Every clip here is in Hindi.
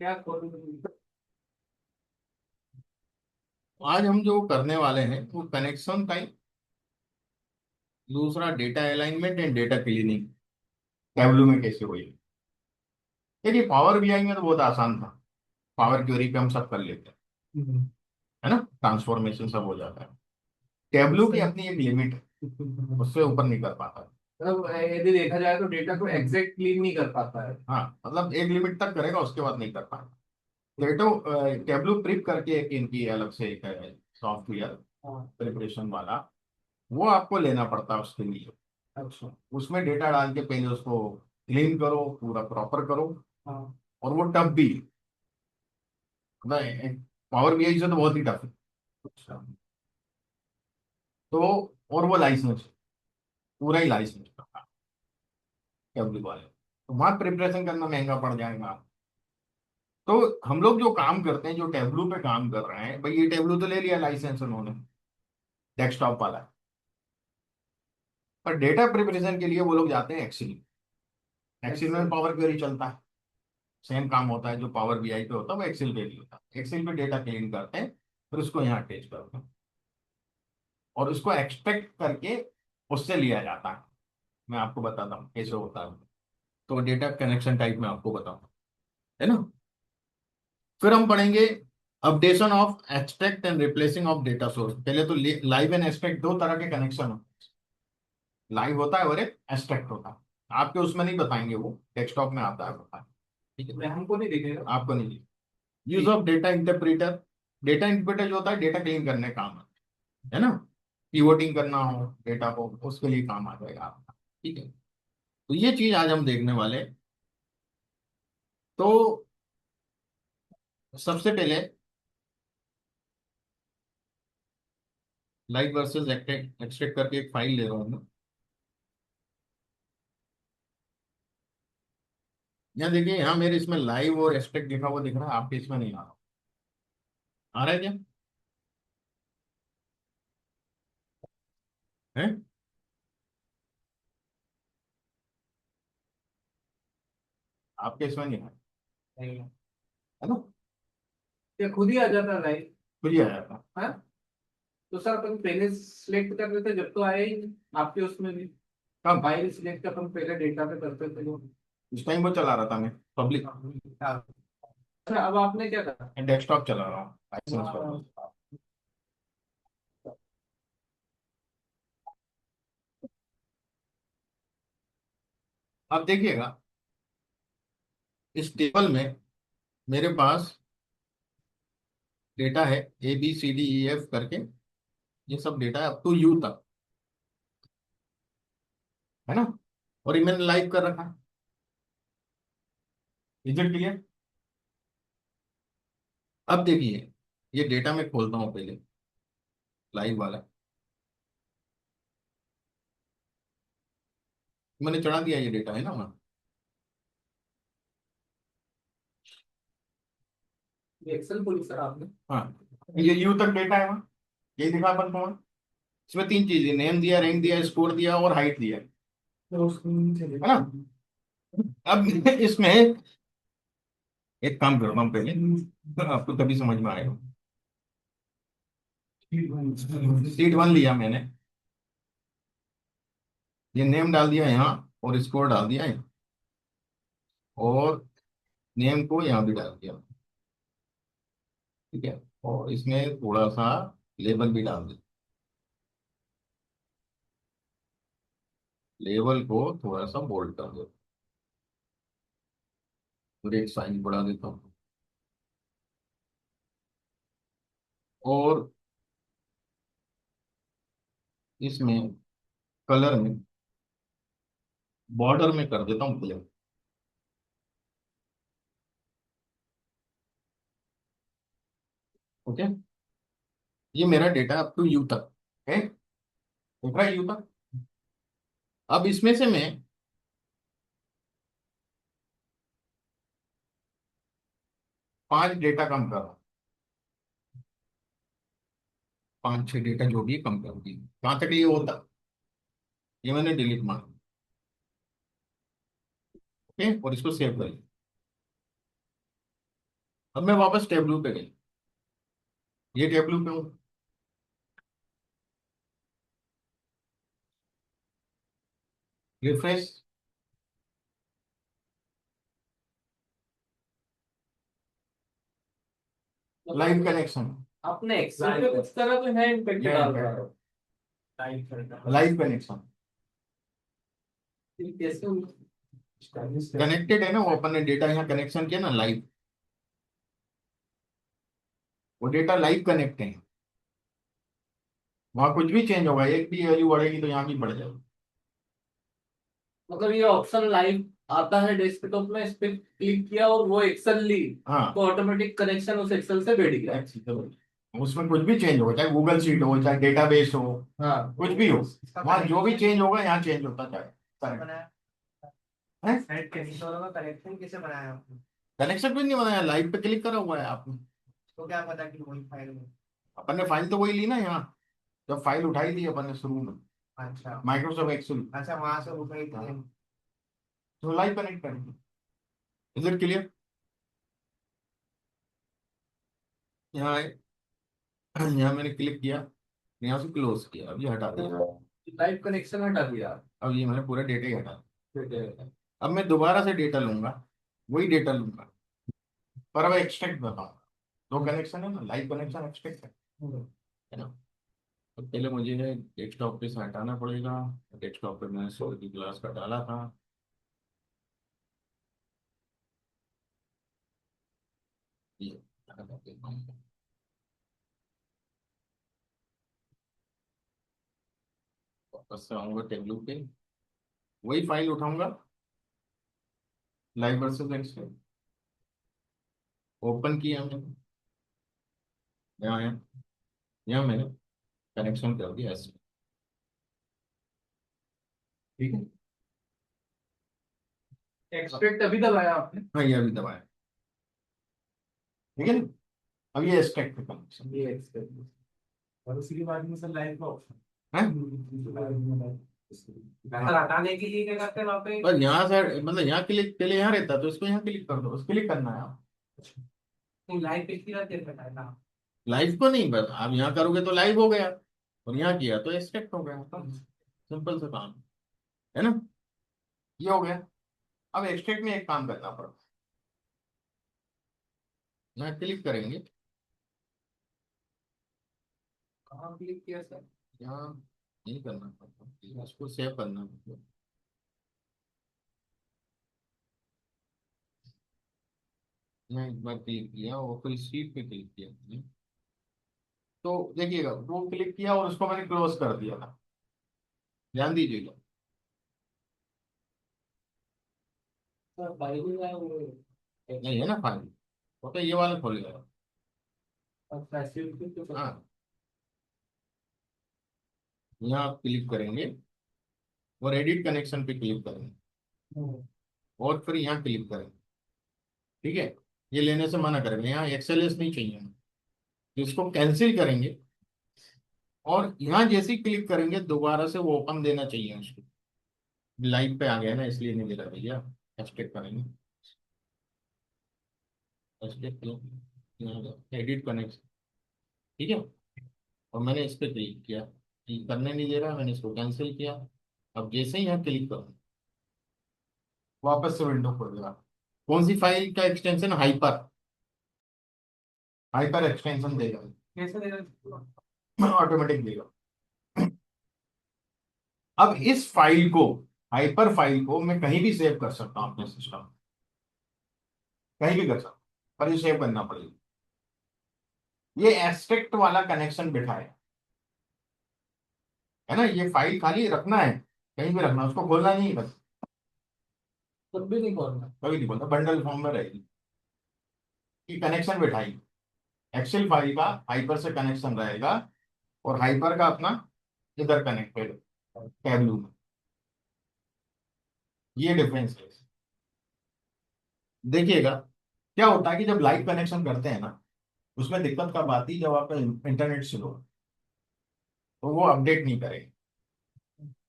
क्या करूं? आज हम जो करने वाले हैं वो कनेक्शन टाइप, दूसरा data alignment and data cleaning tableau में कैसे हुई। देखिए पावर बीआई में तो बहुत आसान था। पावर क्वेरी पे हम सब कर लेते हैं, हम्म, है ना, ट्रांसफॉर्मेशन सब हो जाता है। टैबलू की सही। अपनी एक लिमिट है, उससे ऊपर नहीं कर पाता। मतलब यदि देखा जाए तो डेटा को एग्जैक्ट क्लीन नहीं कर पाता है। हाँ, मतलब एक लिमिट तक करेगा, उसके बाद नहीं कर पाएगा। डेटो टैबलू प्रिप करके एक इनकी अलग से एक है सॉफ्टवेयर हाँ। प्रिपरेशन वाला, वो आपको लेना पड़ता है उसके लिए। अच्छा। उसमें डेटा डाल के पहले उसको क्लीन करो, पूरा प्रॉपर करो। हाँ। और वो टफ भी, मतलब पावर बीआई से तो बहुत ही टफ है। अच्छा। तो और वो लाइसेंस, पूरा ही लाइसेंस वाले, तो वहां प्रिपरेशन करना महंगा पड़ जाएगा। तो हम लोग जो काम करते हैं, जो टेबलू पे काम कर रहे हैं, भाई ये टेबलू तो ले लिया लाइसेंस उन्होंने, डेस्कटॉप वाला। पर डेटा प्रिपरेशन के लिए वो लोग जाते हैं एक्सेल। एक्सेल में एक्सेल। पावर क्वेरी चलता है, सेम काम होता है जो पावर बीआई पे होता है वो एक्सेल पे भी होता है। एक्सेल पे डेटा क्लीन करते हैं, फिर उसको यहाँ अटैच करते हैं और उसको एक्सट्रैक्ट करके उससे लिया जाता है। मैं आपको बताता हूँ कैसे होता है। तो डेटा कनेक्शन टाइप में आपको बताऊँ, है ना। फिर हम पढ़ेंगे updation of extract and replacing of data source. पहले तो लाइव एंड एक्सट्रैक्ट दो तरह के कनेक्शन होते हैं, लाइव होता है और एक एक्सट्रैक्ट होता है। आपके उसमें नहीं बताएंगे, वो डेस्कटॉप में आता है पता है। ठीक है, मैं हमको नहीं दिखेगा। आपको नहीं। यूज ठीक। Of data interpreter. Data interpreter जो होता है डेटा क्लीन करने का काम है ना। पीवोटिंग करना हो डेटा को, उसके लिए काम आ जाएगा आपका। ठीक है, तो ये चीज आज हम देखने वाले हैं। तो सबसे पहले लाइव वर्सेस एक्सट्रैक्ट एक्सट्रैक्ट करके एक फाइल ले रहा हूँ मैं। यहाँ देखिए, यहाँ मेरे इसमें लाइव और एक्सट्रैक्ट लिखा हुआ दिख रहा है, आपके इसमें नहीं आ रहा है क्या? है, आपके इसमें नहीं आ रहा नहीं। है ना। ये खुद ही आ जाता है लाइव। फिर ये आया था। हाँ। तो सर अपन पहले सिलेक्ट कर रहे थे जब तो आया ही नहीं। आपके उसमें भी कब? फाइल सिलेक्ट अपन पहले डेटा पे करते थे वो। उस टाइम वो चला रहा था मैं, पब्लिक हाँ। अच्छा, अब आपने क्या करा? डेस्कटॉप चला रहा हूँ लाइसेंस पर। हाँ। अब देखिएगा, इस टेबल में मेरे पास डेटा है ABCDEF करके, ये सब डेटा है अप टू यू तक, है ना। और ये मैंने लाइव कर रखा है। Is it clear? अब देखिए, ये डेटा मैं खोलता हूँ पहले, लाइव वाला मैंने चढ़ा दिया, ये डेटा है ना वहाँ। ये एक्सेल बोली सर आपने? हाँ, ये यू तक डेटा है वहाँ, यही दिखा अपन को वहाँ। इसमें तीन चीजें, नेम दिया, रैंक दिया, स्कोर दिया और हाइट दिया, तो उसमें है ना। चलेगा। अब इसमें एक काम करता हूँ पहले, आपको तभी समझ में आएगा। सीट वन लिया मैंने, ये नेम डाल दिया यहाँ और स्कोर डाल दिया है, और नेम को यहाँ भी डाल दिया। ठीक है, और इसमें थोड़ा सा लेबल भी डाल दिया, लेबल को थोड़ा सा बोल्ड कर दो और एक साइज बढ़ा देता हूँ। और इसमें कलर में, बॉर्डर में कर देता हूँ ब्लैक। ओके, ये मेरा डेटा अप टू यू तक है, देख रहा है यू तक। अब इसमें से मैं 5 डेटा कम कर रहा हूँ, 5-6 डेटा जो भी है कम कर दी। कहाँ तक ये होता, ये मैंने डिलीट मार, ओके, और इसको सेव करिए। अब मैं वापस टेबलू पे गई, ये टेबलू पे हूँ, रिफ्रेश, लाइव कनेक्शन, आपने एक्सेल पे कुछ करा तो है इम्पैक्ट ये डाल रहा impact है। है, टाइप लाइव कनेक्शन कैसे कनेक्टेड है ना, वो अपन ने डेटा यहाँ कनेक्शन किया ना लाइव, वो डेटा लाइव कनेक्ट है, वहां कुछ भी चेंज होगा, एक भी वैल्यू बढ़ेगी तो यहाँ भी बढ़ जाएगी। मतलब ये ऑप्शन लाइव आता है डेस्कटॉप में, इस पे क्लिक किया और वो एक्सेल ली, हाँ, तो ऑटोमेटिक कनेक्शन उस एक्सेल से बैठ गया। उसमें कुछ भी चेंज हो, चाहे गूगल शीट हो, चाहे डेटाबेस हो, हाँ, कुछ भी हो, वहां जो भी चेंज होगा यहाँ चेंज होता जाएगा। कनेक्शन कैसे बनाया आपने? कनेक्शन भी नहीं बनाया, लाइव पे क्लिक करा हुआ है आपने, तो क्या पता कि वही फाइल में? अपन ने फाइल तो वही ली ना यहाँ, जब फाइल उठाई थी अपन ने शुरू में अच्छा। माइक्रोसॉफ्ट एक्सेल, अच्छा, वहां से उठाई थी। तो लाइव कनेक्ट करेंगे। Is it clear? यहाँ आए, यहाँ मैंने क्लिक किया, यहाँ से क्लोज किया, अब ये हटा दिया, लाइव कनेक्शन हटा दिया। अब ये मैंने पूरा डेटा ही हटा ठीक है। दिया। अब मैं दोबारा से डेटा लूंगा, वही डेटा लूंगा, पर अब एक्सट्रैक्ट बताऊंगा, दो कनेक्शन है ना, लाइव कनेक्शन, एक्सट्रैक्ट है ना। तो पहले मुझे डेस्कटॉप पे से हटाना पड़ेगा, डेस्कटॉप पे मैंने सोल की क्लास का डाला था, ये हटा देता हूँ। वापस से आऊंगा टेबलू पे, वही फाइल उठाऊंगा, लाइव वर्सेस एक्सट्रैक्ट, ओपन किया मैंने, यहाँ है, यहाँ मैंने कनेक्शन कर दिया ऐसे, ठीक है। एक्सट्रैक्ट अभी दबाया आपने? हाँ, ये अभी दबाया, ठीक है ना। अब ये एक्सट्रैक्ट का कनेक्शन ये एक्सट्रैक्ट। और उसी के बाद में सर लाइव का ऑप्शन। है, सर हटाने के लिए क्या करते हैं वहाँ पे? बस यहाँ से, मतलब यहाँ क्लिक, पहले यहाँ रहता तो इसको यहाँ क्लिक कर दो, बस क्लिक करना है आप, लाइव पे कितना देर बताया? लाइव को नहीं, बस आप यहाँ करोगे तो लाइव हो गया, और यहाँ किया तो एक्सट्रैक्ट हो गया, सिंपल सा काम है ना, ये हो गया। अब एक्सट्रैक्ट में एक काम करना पड़ता है, यहाँ क्लिक करेंगे, कहाँ क्लिक किया सर? यहाँ नहीं करना पड़ता, इसको सेव करना पड़ता, मैं एक बार क्लिक किया और फिर शीट पे क्लिक किया मैंने। तो देखिएगा वो क्लिक किया और उसको मैंने क्लोज कर दिया था, ध्यान दीजिएगा, सर बाइबल है वो। नहीं है ना फाइल, वो तो ये वाला खोलेगा। और फैसिलिटी तो पता हाँ, यहाँ आप क्लिक करेंगे और एडिट कनेक्शन पे क्लिक करेंगे, नहीं। और फिर यहाँ क्लिक करेंगे, ठीक है। ये लेने से मना करेंगे, यहाँ एक्सएलएस नहीं चाहिए हमें, तो इसको कैंसिल करेंगे, और यहाँ जैसे ही क्लिक करेंगे दोबारा से वो ओपन देना चाहिए उसको, लाइव पे आ गया ना इसलिए नहीं दे रहा भैया, एक्सट्रैक्ट करेंगे, एडिट कनेक्शन, ठीक है। और मैंने इस पर क्लिक किया, ये करने नहीं दे रहा, मैंने इसको कैंसिल किया। अब जैसे ही यहाँ क्लिक करूँ वापस से विंडो खोल देगा, कौन सी फाइल का एक्सटेंशन, हाइपर, हाइपर एक्सटेंशन देगा, कैसे देगा? ऑटोमेटिक देगा। अब इस फाइल को, हाइपर फाइल को मैं कहीं भी सेव कर सकता हूँ अपने सिस्टम, कहीं भी कर सकता हूँ, पर ये सेव करना पड़ेगा, ये एक्सट्रैक्ट वाला कनेक्शन बैठा है ना, ये फाइल खाली रखना है, कहीं भी रखना, उसको खोलना नहीं है बस, कुछ भी नहीं खोलना। कभी नहीं खोलना, बंडल फॉर्म में रहेगी, कि कनेक्शन बैठाई, एक्सेल फाइल का हाइपर से कनेक्शन रहेगा, और हाइपर का अपना इधर कनेक्टेड टेबलू में, ये डिफरेंस है। देखिएगा क्या होता है कि जब लाइव कनेक्शन करते हैं ना, उसमें दिक्कत कब आती है, जब आपका इंटरनेट स्लो है, तो वो अपडेट नहीं करेगा,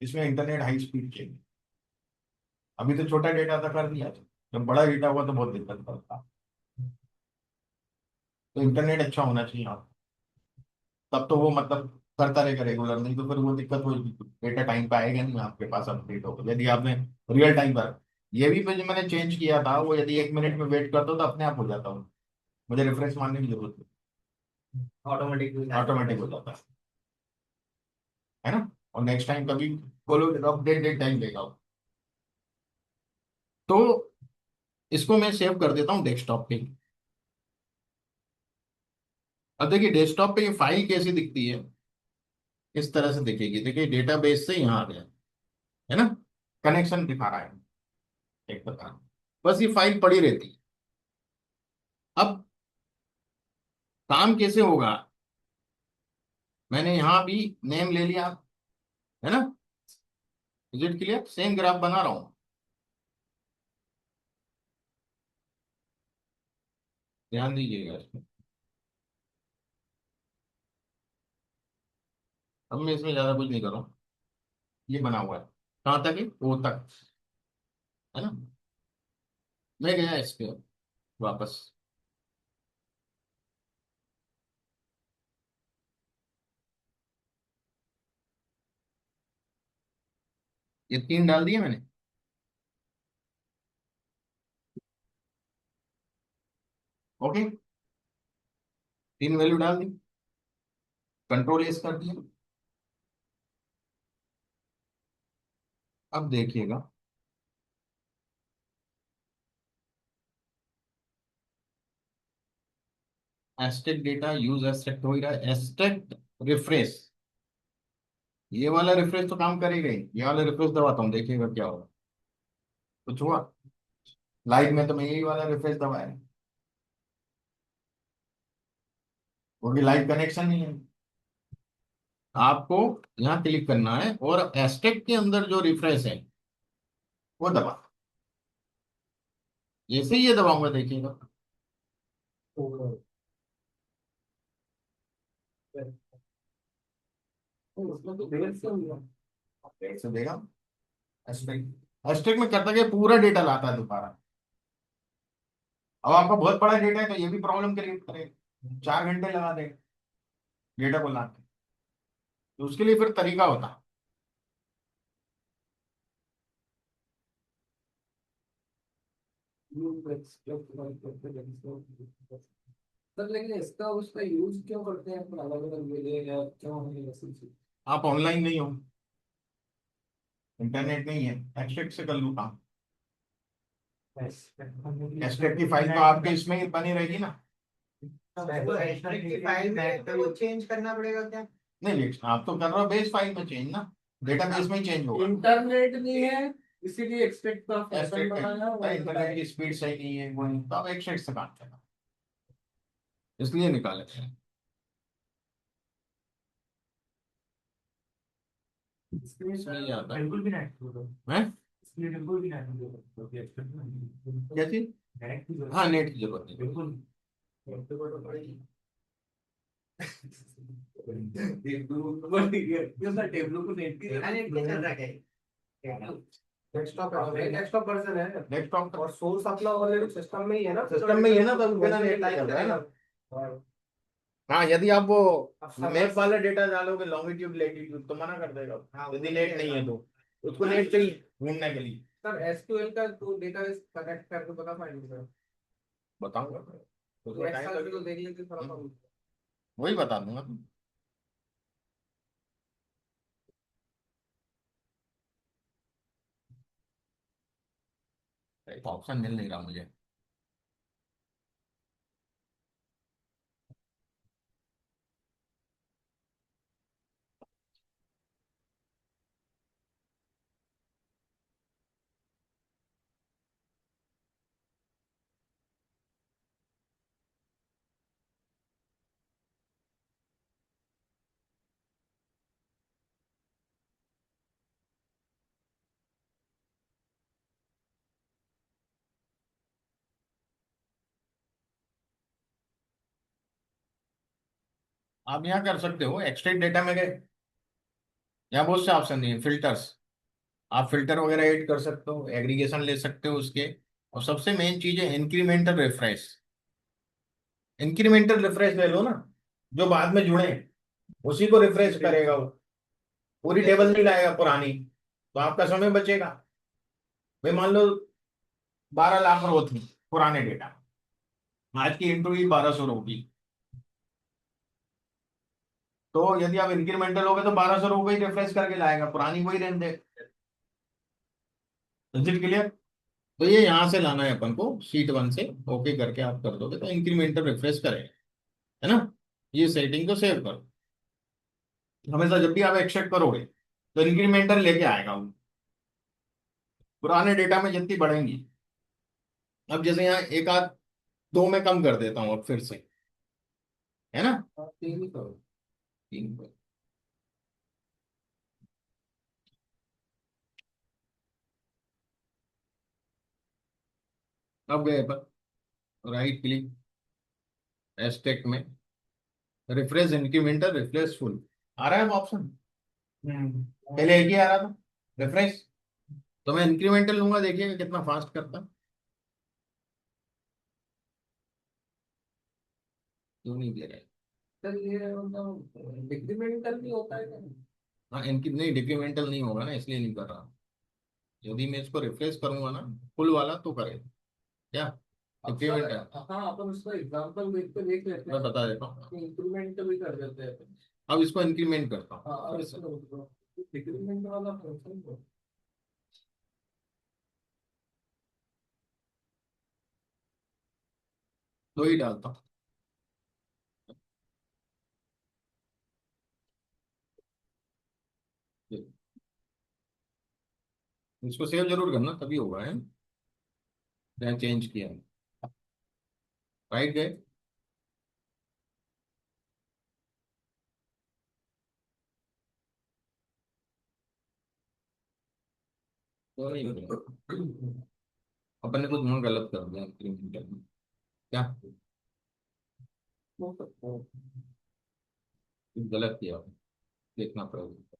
इसमें इंटरनेट हाई स्पीड चाहिए। अभी तो छोटा डेटा था कर दिया, जब बड़ा डेटा हुआ तो बहुत दिक्कत पड़ता। तो इंटरनेट अच्छा होना चाहिए आप, तब तो वो मतलब करता रहेगा रेगुलर, नहीं तो फिर वो दिक्कत होगी, डेटा टाइम पे आएगा नहीं आपके पास अपडेट होगा यदि आपने रियल टाइम पर। ये भी पे जो मैंने चेंज किया था वो यदि 1 मिनट में वेट करता हूँ तो अपने आप हो जाता हूँ, मुझे रिफ्रेश मारने की जरूरत नहीं, ऑटोमेटिक हो जाता है ना। और नेक्स्ट टाइम कभी बोलो अपडेट टाइम देगा। तो इसको मैं सेव कर देता हूँ डेस्कटॉप पे। अब देखिए डेस्कटॉप पे ये फाइल कैसी दिखती है, इस तरह से दिखेगी, देखिए डेटाबेस से यहाँ आ गया है ना, कनेक्शन दिखा रहा है एक प्रकार, बस ये फाइल पड़ी रहती है। अब काम कैसे होगा, मैंने यहाँ भी नेम ले लिया है ना, is it clear, same graph बना रहा हूँ, ध्यान दीजिएगा इसमें। अब मैं इसमें ज्यादा कुछ नहीं कर रहा हूँ, ये बना हुआ है कहाँ तक है, वो तक है ना। मैं गया इस पे वापस, ये 3 डाल दिए मैंने, ओके, 3 वैल्यू डाल दी, कंट्रोल एस कर दिया। अब देखिएगा एस्टेक डेटा यूज एस्टेक हो रहा है, एस्टेक रिफ्रेश, ये वाला रिफ्रेश तो काम करेगा ही, ये वाला रिफ्रेश दबाता हूँ देखिएगा क्या होगा, कुछ हुआ, लाइव में तो मैं यही वाला रिफ्रेश दबाया, क्योंकि लाइव कनेक्शन नहीं है। आपको यहाँ क्लिक करना है और एस्टेक के अंदर जो रिफ्रेश है वो दबा, जैसे ही ये दबाऊंगा देखिएगा, उसमें तो देर से हुआ। फिर से देगा, एस्टेक, एस्टेक में करता क्या पूरा डेटा लाता है दोबारा। अब आपका बहुत बड़ा डेटा है तो ये भी प्रॉब्लम क्रिएट करेगा, 4 घंटे लगा देगा डेटा को लाने, तो उसके लिए फिर तरीका होता है। सर लेकिन इसका उसका यूज क्यों करते हैं अपन अलग अलग जगह, या क्यों हमें ऐसी चीज। आप ऑनलाइन नहीं हो, इंटरनेट नहीं है, एक्सट्रैक्ट से कर लूँ काम, एक्सट्रैक्ट की फाइल तो आपके इसमें ही बनी रहेगी ना। फाइल में तो वो चेंज करना पड़ेगा क्या? नहीं नहीं, आप तो कर रहे हो बेस फाइल में चेंज ना, डेटाबेस में ही चेंज होगा। इंटरनेट नहीं है इसीलिए एक्सपेक्ट का फैशन एक्सट्रैक्ट बनाया हुआ है। इंटरनेट की स्पीड सही नहीं है, वो नहीं, तो आप एक्सट्रैक्ट से काम करना, इसलिए निकाले थे। इसमें ये आता है, बिल्कुल भी नहीं हैं इसलिए बिल्कुल भी नहीं क्या चीज, नेट की हाँ नेट की जरूरत नहीं, बिल्कुल टेबल को नेट की नेट पे चल रहा है डेस्कटॉप है, डेस्कटॉप वर्जन है डेस्कटॉप और सोर्स अपना ऑलरेडी सिस्टम में ही है ना, सिस्टम में ही है ना, तो बिना नेट का चल रहा है ना। हाँ यदि आप वो मैप वाला डेटा डालोगे लॉन्गिट्यूड लैटिट्यूड तो मना कर देगा, यदि नेट नहीं है तो उसको नेट चाहिए घूमने के लिए। सर एसक्यूएल का तो डेटाबेस कनेक्ट करके बता पाएंगे सर, बताऊंगा तो उसमें टाइम एक्सेल पे तो लगेगा, देख लेते थोड़ा सा। वही बता दूंगा। ऑप्शन मिल नहीं रहा मुझे। आप यहाँ कर सकते हो एक्सट्रैक्ट डेटा में गए, यहाँ बहुत से ऑप्शन दिए, फिल्टर्स, आप फिल्टर वगैरह ऐड कर सकते हो, एग्रीगेशन ले सकते हो उसके, और सबसे मेन चीज है इंक्रीमेंटल रिफ्रेश। इंक्रीमेंटल रिफ्रेश ले लो ना, जो बाद में जुड़े हैं, उसी को रिफ्रेश करेगा वो, पूरी टेबल नहीं लाएगा पुरानी, तो आपका समय बचेगा। भाई मान लो 12 लाख रो थी पुराने डेटा, आज की एंट्री 1200 रो की, तो यदि आप इंक्रीमेंटल हो गए तो 1200 रो को ही रिफ्रेश करके लाएगा, पुरानी वही रहने दे। Is it clear? तो ये यहां से लाना है अपन को, शीट 1 से ओके करके आप कर दोगे तो इंक्रीमेंटल रिफ्रेश करेगा, है ना। ये सेटिंग को सेव करो, हमेशा जब भी आप एक्सेप्ट करोगे तो इंक्रीमेंटल लेके आएगा वो, पुराने डेटा में जितनी बढ़ेंगी। अब जैसे यहाँ एक आध दो में कम कर देता हूँ अब फिर से, है ना। आप तीन ही करो। 3 पर। अब गए पर राइट क्लिक एस्टेक में रिफ्रेश इंक्रीमेंटल रिफ्रेश फुल आ रहा है ऑप्शन, पहले एक ही आ रहा था रिफ्रेश, तो मैं इंक्रीमेंटल लूंगा, देखिएगा कितना फास्ट करता है। क्यों नहीं दे रहा है? सर ये मतलब डिक्रीमेंटल भी होता है क्या? हाँ इनकी नहीं, डिक्रीमेंटल नहीं होगा ना, इसलिए नहीं कर रहा। यदि मैं इसको रिफ्रेश करूंगा ना फुल वाला तो करे क्या, डिक्रीमेंटल। हाँ अपन उसको एग्जांपल देख लेते मैं हैं, बता देता हूँ, इंक्रीमेंट भी कर देते हैं अपन। अब इसको इंक्रीमेंट करता हाँ हूँ और फिर से। इसको डिक्रीमेंट वाला फंक्शन को दो ही डालता हूँ। इसको सेव जरूर करना तभी होगा, है। मैंने चेंज किया है, राइट गए। तो नहीं होगा। अपन ने कुछ वहाँ गलत कर दिया इंक्रीमेंटल में, क्या हो सकता है। कुछ गलत किया, देखना पड़ेगा।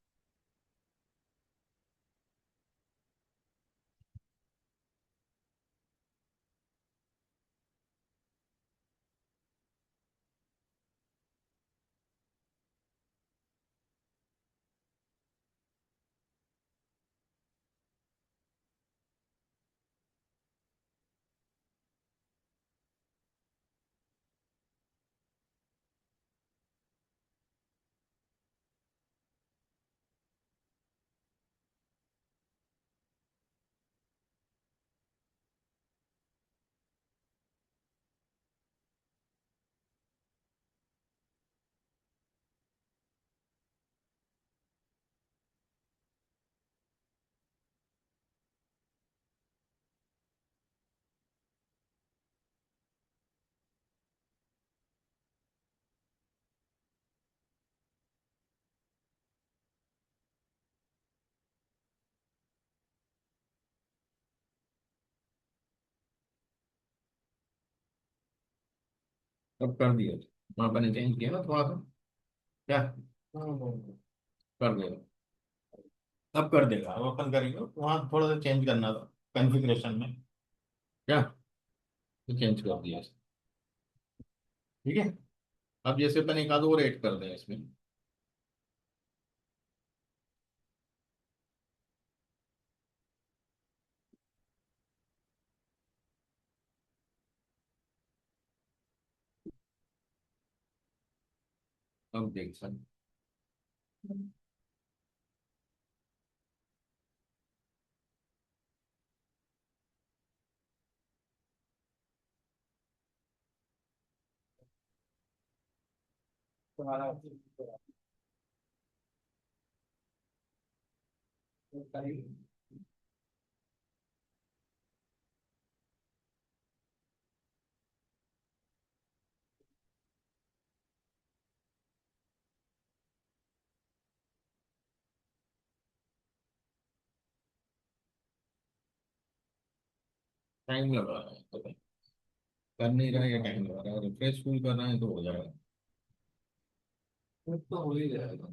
अब कर दिया, वहाँ अपन ने चेंज किया ना थोड़ा सा, क्या कर देगा, अब कर देगा। अब अपन करेंगे वहाँ थोड़ा सा चेंज करना था कॉन्फ़िगरेशन में, क्या तो चेंज कर दिया इसको। ठीक है, अब जैसे अपन एक आध और ऐड कर दें इसमें, अब देख सकते। तुम्हारा टाइम लग रहा है तो कर नहीं रहा है या टाइम लग रहा है, रिफ्रेश फुल कर रहे हैं तो हो जाएगा। तो हो ही जाएगा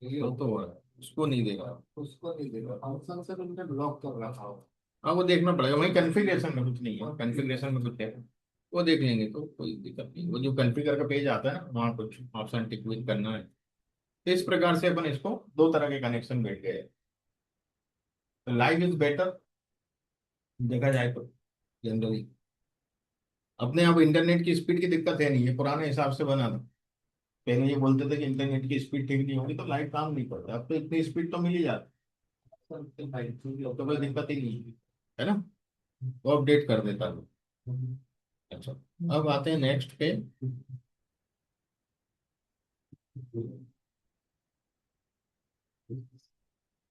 ये तो हो रहा है, उसको नहीं देगा। उसको नहीं देगा, फंक्शन से तुमने ब्लॉक कर रखा हो। हाँ वो देखना पड़ेगा, वही कॉन्फ़िगरेशन में कुछ नहीं है, कॉन्फ़िगरेशन में कुछ है। वो देख लेंगे, तो कोई दिक्कत नहीं। वो जो कॉन्फ़िगर का पेज आता है ना, वहाँ कुछ ऑप्शन टिक विक करना है। तो इस प्रकार से अपन इसको दो तरह के कनेक्शन बैठ गए। तो लाइव इज बेटर देखा जाए तो जनरली। अपने अब इंटरनेट की स्पीड की दिक्कत है नहीं, है पुराने हिसाब से बना था। पहले ये बोलते थे कि इंटरनेट की स्पीड ठीक नहीं होगी तो लाइव काम नहीं करता, अब तो इतनी स्पीड तो मिल ही जाती है, अब तो कोई दिक्कत ही नहीं है ना। वो अपडेट कर देता है। अच्छा, अब आते हैं नेक्स्ट पे।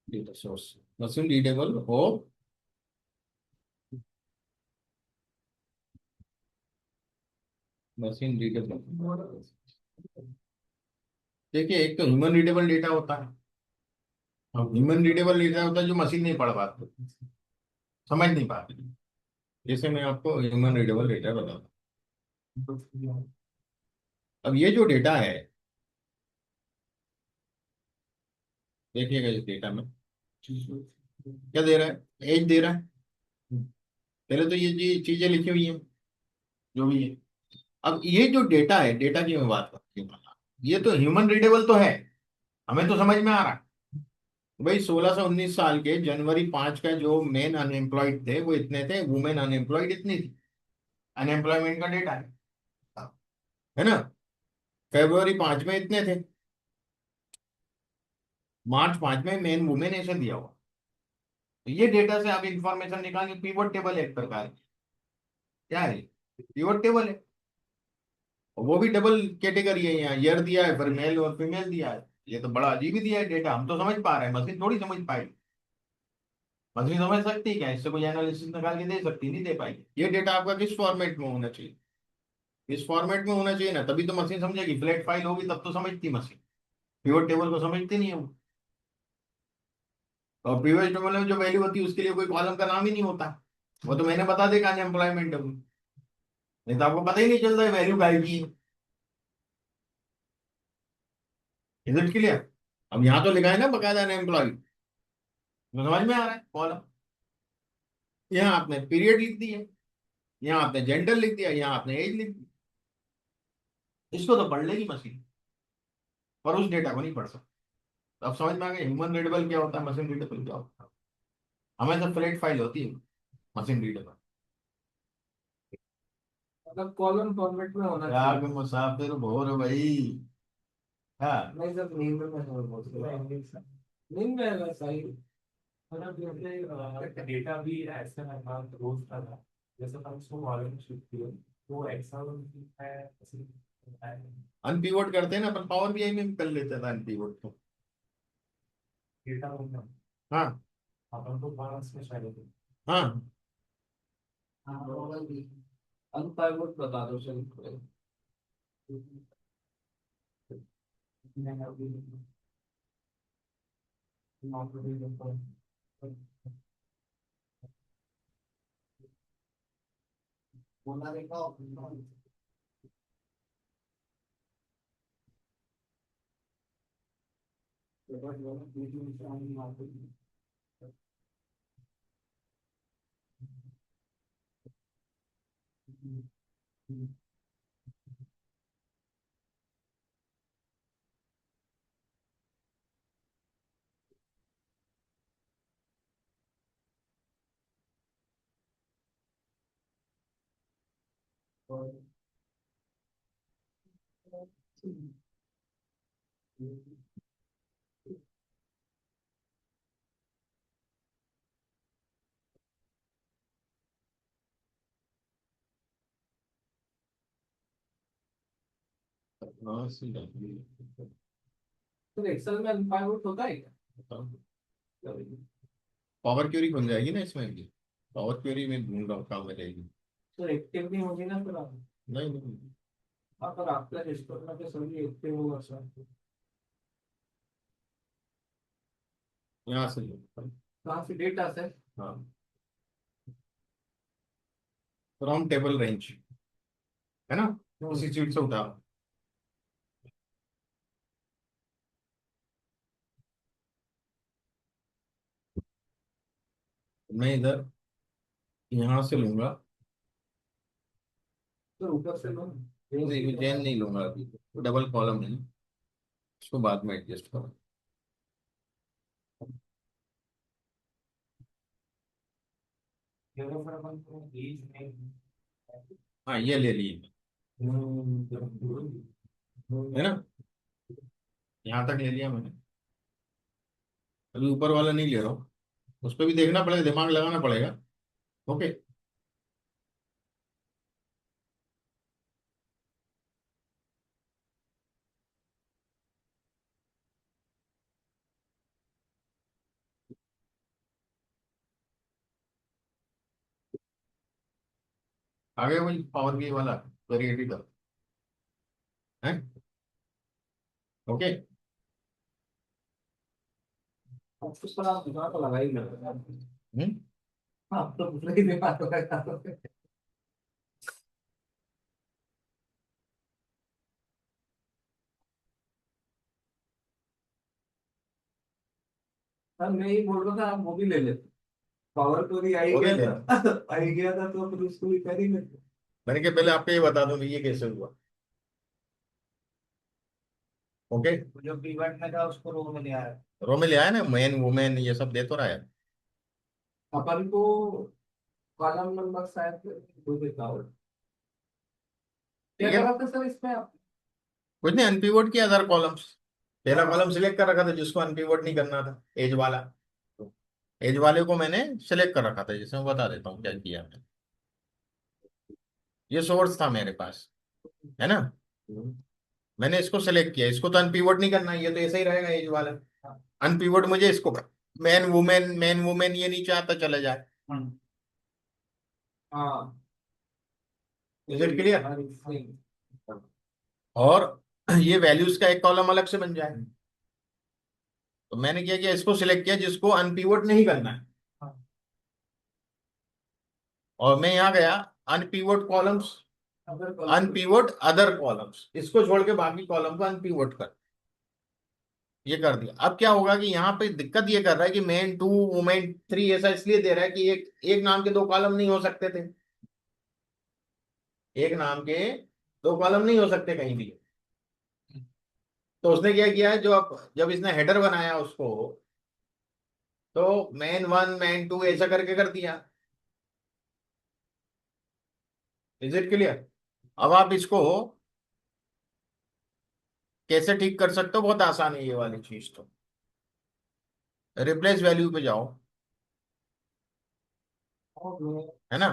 डेटा सोर्स मशीन रीडेबल हो। मशीन रीडेबल, देखिए एक तो ह्यूमन रीडेबल डेटा होता है। अब ह्यूमन रीडेबल डेटा होता है जो मशीन नहीं पढ़ पाती, समझ नहीं पाती। जैसे मैं आपको ह्यूमन रीडेबल डेटा बताता हूँ। अब ये जो डेटा है, देखिएगा इस डेटा में क्या दे रहा है, एज दे रहा है। पहले तो ये चीजें लिखी हुई हैं जो भी है। अब ये जो डेटा है, डेटा की मैं बात करती हूँ, ये तो ह्यूमन रीडेबल तो है, हमें तो समझ में आ रहा है। भाई 16 से 19 साल के जनवरी 5 का जो मेन अनएम्प्लॉयड थे वो इतने थे, वुमेन अनएम्प्लॉयड इतनी थी। अनएम्प्लॉयमेंट का डेटा है ना। February 5 में इतने थे, March 5 में मेन वुमेन ऐसे दिया हुआ। तो ये डेटा से आप इंफॉर्मेशन निकालेंगे, पिवट टेबल है एक प्रकार की। क्या है, पिवट टेबल है। और वो भी डबल कैटेगरी है, यहाँ ईयर दिया है, फिर मेल और फीमेल दिया है। ये तो बड़ा अजीब ही दिया है डेटा, हम तो समझ पा रहे हैं, मशीन थोड़ी समझ पाएगी। मशीन समझ सकती है क्या, इससे कोई एनालिसिस निकाल के दे सकती, नहीं दे पाएगी। ये डेटा आपका किस फॉर्मेट में होना चाहिए, इस फॉर्मेट में होना चाहिए ना, तभी तो मशीन समझेगी। फ्लैट फाइल होगी तब तो समझती मशीन, पिवट टेबल को समझती नहीं है वो। और पिवट टेबल में जो वैल्यू होती है उसके लिए कोई कॉलम का नाम ही नहीं होता। वो तो मैंने बता देगा अनएम्प्लॉयमेंट है वो। नहीं तो आपको पता ही नहीं चलता है वैल्यू काय की है। Is it clear. अब यहाँ तो लिखा है ना बकायदा अनएम्प्लॉय, तो समझ में आ रहा है कॉलम। यहाँ आपने पीरियड लिख दी है, यहाँ आपने जेंडर लिख दिया, यहाँ आपने एज लिख दी। इसको तो पढ़ लेगी मशीन, पर उस डेटा को नहीं पढ़ सकती। अब समझ में आ गया ह्यूमन रीडेबल क्या होता है, मशीन रीडेबल क्या होता है। हमें तो फ्लैट फाइल होती है मशीन रीडेबल। मतलब कॉलम फॉर्मेट में होना क्या चाहिए। कि मुसाफिर भोर भाई। हाँ, नहीं सर, नींद में है वो नींद में है वैसा ही। मतलब जैसे डेटा भी ऐसे है ना रोज का था, जैसे हम उसको वॉल्यूम शिफ्ट किए वो एक्सेल है ऐसे है। अनपीवोट करते हैं ना अपन, पावर बीआई में भी कर लेते थे अनपीवोट तो। डेटा में हाँ अपन को बारह में शायद हाँ। हाँ होगा भी। अनपाइवट बता दो सर। मैंने अभी बोला देखा। तो एक्सेल में अनपाइवट होता है क्या? पावर क्वेरी बन जाएगी ना इसमें भी, पावर क्वेरी में ढूंढ रहा हूँ काम में जाएगी। तो एक्टिव नहीं होगी ना फिर आप। नहीं नहीं, हाँ पर आपका रिस्टोर में तो सभी एक्टिव होगा सर। यहाँ से लो। कहाँ से डेटा से? हाँ, फ्रॉम टेबल रेंज है ना, उसी चीज से उठा। मैं इधर यहाँ से लूंगा तो ऊपर से लो। नहीं चेन नहीं लूंगा अभी, डबल कॉलम है ना, इसको बाद में एडजस्ट करो। जगह पर अपन को बीच में हाँ ये ले लिए, है ना, यहाँ तक ले लिया मैंने, अभी ऊपर वाला नहीं ले रहा हूँ, उस पर भी देखना पड़ेगा, दिमाग लगाना पड़ेगा। ओके। आगे वही पावर की वाला वेरिएटी का है। ओके। अब उस पर आप दिमाग तो लगा ही लो। हम्म। हाँ तो दूसरे ही दिमाग तो लगा लो। सर मैं ये बोल रहा था आप वो भी ले लेते, पावर तो नहीं आई वो भी गया ले था। आई गया था तो फिर उसको भी कर ही लेते। मैंने कहा पहले आपको ये बता दूं कि ये कैसे हुआ। ओके। जो पीवट में था उसको रो में ले आया। रो में ले आया ना, मैन वुमेन ये सब दे तो रहा है। अपन को कॉलम नंबर शायद दो देता हो। क्या ठीक है, करा था सर इसमें आप? कुछ नहीं, अनपिवोट किया अदर कॉलम्स, पहला कॉलम सिलेक्ट कर रखा था जिसको अनपिवोट नहीं करना था, एज वाला, एज वाले को मैंने सिलेक्ट कर रखा था, जिसमें बता देता हूँ क्या किया मैंने। ये सोर्स था मेरे पास, है ना, मैंने इसको सिलेक्ट किया, इसको तो अनपिवोट नहीं करना, ये तो ऐसे ही रहेगा एज वाला। अनपिवोट मुझे इसको, मैन वुमेन ये नीचे आता चले जाए। हाँ इज इट क्लियर? हाँ, सही। और ये वैल्यूज का एक कॉलम अलग से बन जाए, तो मैंने क्या किया, इसको सिलेक्ट किया जिसको अनपिवोट नहीं करना है, और मैं यहाँ गया अनपिवोट कॉलम्स, अगर कॉलम अनपिवोट अदर कॉलम्स, इसको छोड़ के बाकी कॉलम को अनपिवोट कर, ये कर दिया। अब क्या होगा कि यहाँ पे दिक्कत ये कर रहा है कि मेन टू वुमेन थ्री, ऐसा इसलिए दे रहा है कि एक एक नाम के दो कॉलम नहीं हो सकते थे, एक नाम के दो कॉलम नहीं हो सकते कहीं भी। तो उसने क्या किया है, जो अब जब इसने हेडर बनाया उसको, तो मैन वन मैन टू ऐसा करके कर दिया। Is it clear? अब आप इसको कैसे ठीक कर सकते हो, बहुत आसान है ये वाली चीज तो, रिप्लेस वैल्यू पे जाओ, है ना।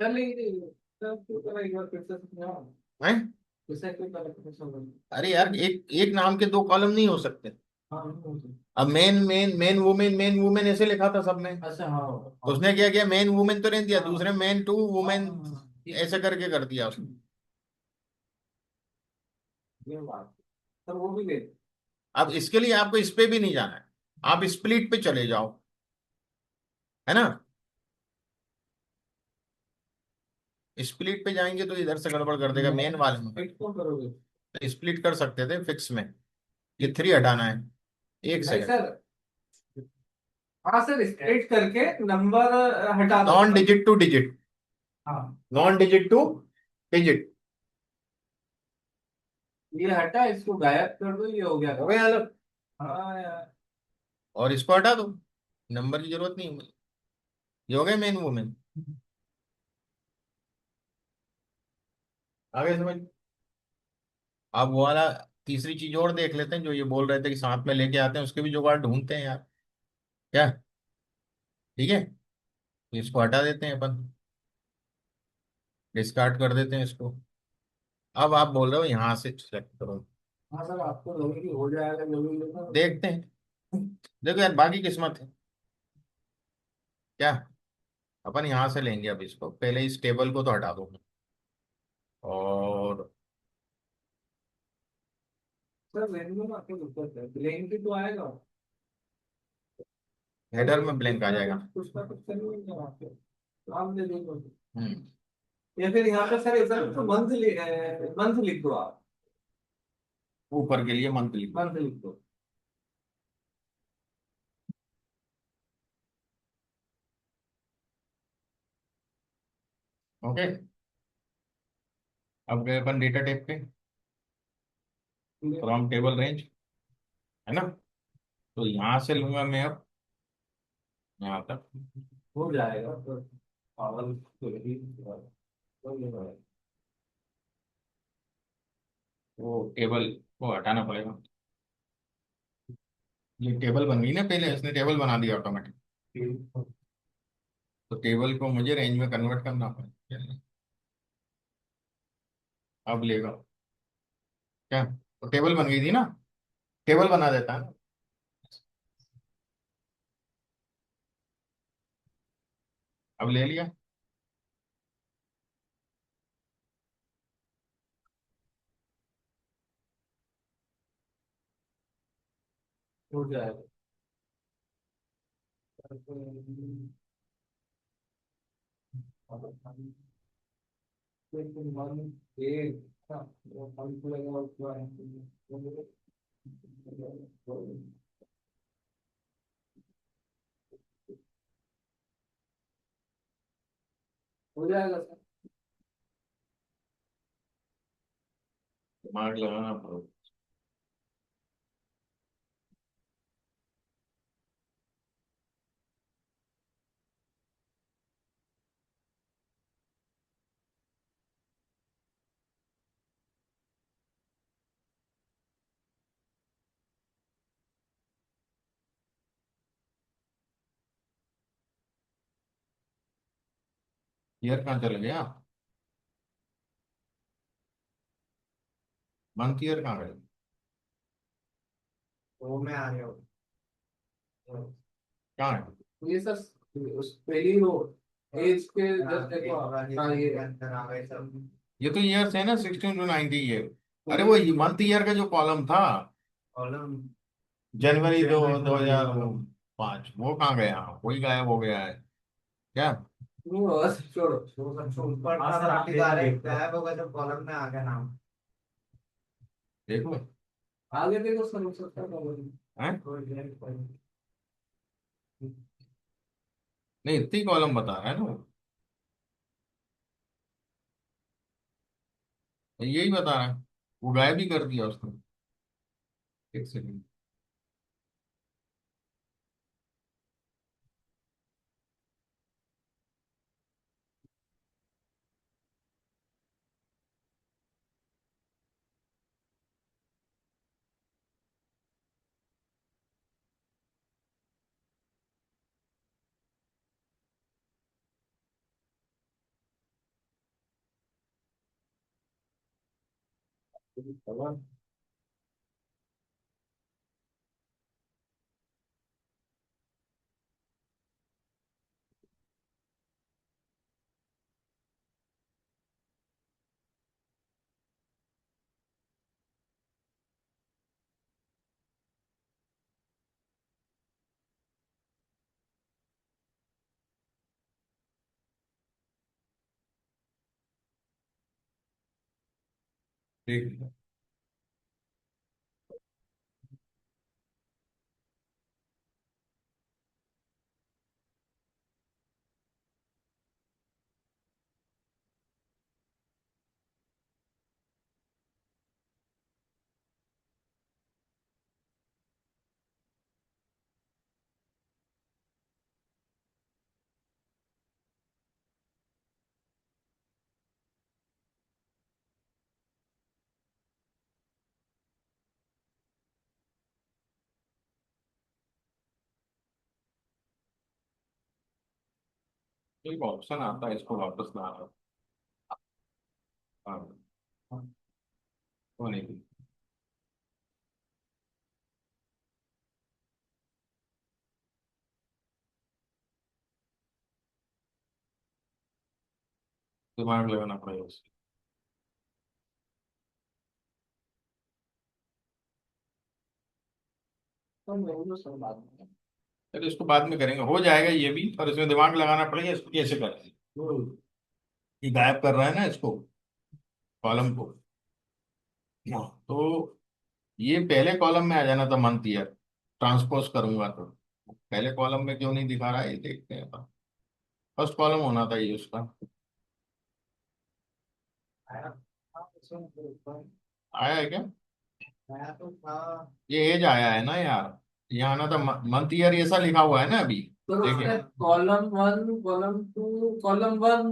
चल लेंगे। सर क्यों करा एक बार फिर से समझाओ। हैं? कैसे क्यों करा फिर से समझाओ। अरे यार, एक एक नाम के दो कॉलम नहीं हो सकते। हाँ नहीं हो सकता। अब मेन वुमेन ऐसे लिखा था सब में, अच्छा हाँ तो हाँ उसने क्या किया, मेन वुमेन तो नहीं दिया, हाँ दूसरे मेन टू हाँ वुमेन हाँ, हाँ, ऐसे करके कर दिया उसने। ये बात सर वो भी ले। अब इसके लिए आपको इस पे भी नहीं जाना है, आप स्प्लिट पे चले जाओ, है ना। स्प्लिट पे जाएंगे तो इधर से गड़बड़ कर देगा मेन वाले में, फिट क्यों करोगे? स्प्लिट कर सकते थे फिक्स में, ये थ्री हटाना है, एक नहीं सेकंड। सर। हाँ सर स्प्लिट करके नंबर हटा दो non sir. Digit to digit, हाँ नॉन डिजिट टू डिजिट, ये हटा, इसको गायब कर दो, ये हो गया हो काम। गया अलग, हाँ यार। और इसको हटा दो, नंबर की जरूरत नहीं है, ये हो गए मेन वुमेन। आगे समझ। अब वो वाला तीसरी चीज और देख लेते हैं, जो ये बोल रहे थे कि साथ में लेके आते हैं, उसके भी जुगाड़ ढूंढते हैं यार, क्या, ठीक है, तो इसको हटा देते हैं अपन, डिस्कार्ड कर देते हैं इसको। अब आप बोल रहे हो यहाँ से सिलेक्ट करो, हाँ सर आपको लगे कि हो जाएगा जल्दी लेना। देखते हैं। देखो यार, बाकी किस्मत है क्या, अपन यहाँ से लेंगे, अब इसको पहले इस टेबल को तो हटा दो, और सर रेनबो में आपको दिक्कत है, ब्लैंक ही तो आएगा। हेडर में ब्लैंक आ जाएगा। कुछ ना कुछ करिए वहाँ पे, तो आप दे देंगे। हम्म। या फिर यहाँ पे सर ऐसा तो मंथ लिख दो आप। ऊपर के लिए मंथली। मंथ लिख दो। ओके, अब गए अपन डेटा टाइप पे, फ्रॉम टेबल रेंज, है ना। तो यहाँ से लूंगा मैं अब यहाँ तक, हो जाएगा तो पावर तो यही तो ये है। वो टेबल को हटाना पड़ेगा। ये टेबल बन गई ना, पहले इसने टेबल बना दिया ऑटोमेटिक, तो टेबल को मुझे रेंज में कन्वर्ट करना पड़ेगा। अब लेगा क्या, तो टेबल बन गई थी ना, टेबल बना देता है ना। अब ले लिया। हो जाएगा। एक हो जाएगा सर। दिमाग लगाना पड़ेगा। ईयर कहाँ चले गया, मंथ ईयर कहाँ गए। वो में आ गया हो। कहाँ है, ये सर उस पहली रो एज के हाँ, जस्ट देखो। एक बार हाँ के ये अंदर आ गए सब। ये तो ईयर्स है ना, 16 to 90 ईयर। अरे वो मंथ ईयर का जो कॉलम था, कॉलम जनवरी दो जनवरी दो हजार 2005। पाँच वो कहाँ गया, वही गायब हो गया है क्या। बस छोड़ो। ऊपर हाँ था सर, आप काफी सारे देखो। गायब हो गए, जब कॉलम में आ गया नाम। देखो आगे देखो सर हो सकता है problem। हैं, नहीं इतनी कॉलम बता रहा है ना वो, यही बता रहा है, वो गायब ही कर दिया उसने। एक सेकंड, देख लिया। एक ऑप्शन आता है इसको वापस लाना। हाँ, वो नहीं, दिमाग लगाना पड़ेगा उसको। तो मैं वो सर बात में चलो इसको बाद में करेंगे, हो जाएगा ये भी, और इसमें दिमाग लगाना पड़ेगा इसको कैसे करें। ये गायब कर रहा है ना इसको, कॉलम को। हाँ, तो ये पहले कॉलम में आ जाना था मंथ ईयर, ट्रांसपोज करूंगा तो पहले कॉलम में क्यों नहीं दिखा रहा है ये देखते हैं। फर्स्ट कॉलम होना था ये उसका। आया हाँ, इसमें तो ऊपर आया है क्या? आया तो था। ये एज आया है ना यार, यहाँ ना तो मंथ ईयर ऐसा लिखा हुआ है ना अभी। तो देखिए उसमें कॉलम 1 कॉलम 2 कॉलम 1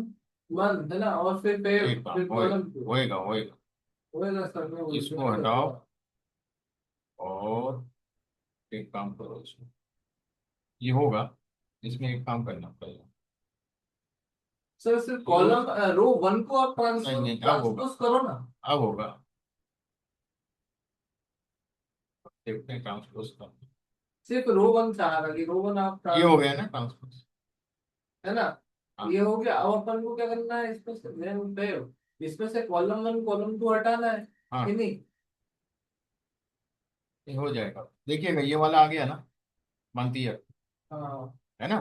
1 है ना, और फिर एक काम फिर कॉलम 2 होएगा होएगा। होएगा सर, मैं वही इसको तो हटाओ बोला। और एक काम करो इसमें, ये होगा। इसमें एक काम करना पड़ेगा। सर सिर्फ Use- कॉलम रो 1 को आप नहीं ट्रांसपोज नहीं, अब होगा, ट्रांसपोज करो ना। अब होगा। देखते हैं ट्रांसपोज का। सिर्फ रो 1 चाह रहा कि रो 1 आप ये हो गया ना ट्रांसपोज। है ना। हाँ ये हो गया, अब अपन को क्या करना है इसमें से, मैं पे इसमें से कॉलम 1 कॉलम 2 हटाना है हाँ, कि नहीं। ये हो जाएगा। देखिएगा ये वाला आ गया ना, मंथ ईयर, हाँ है ना।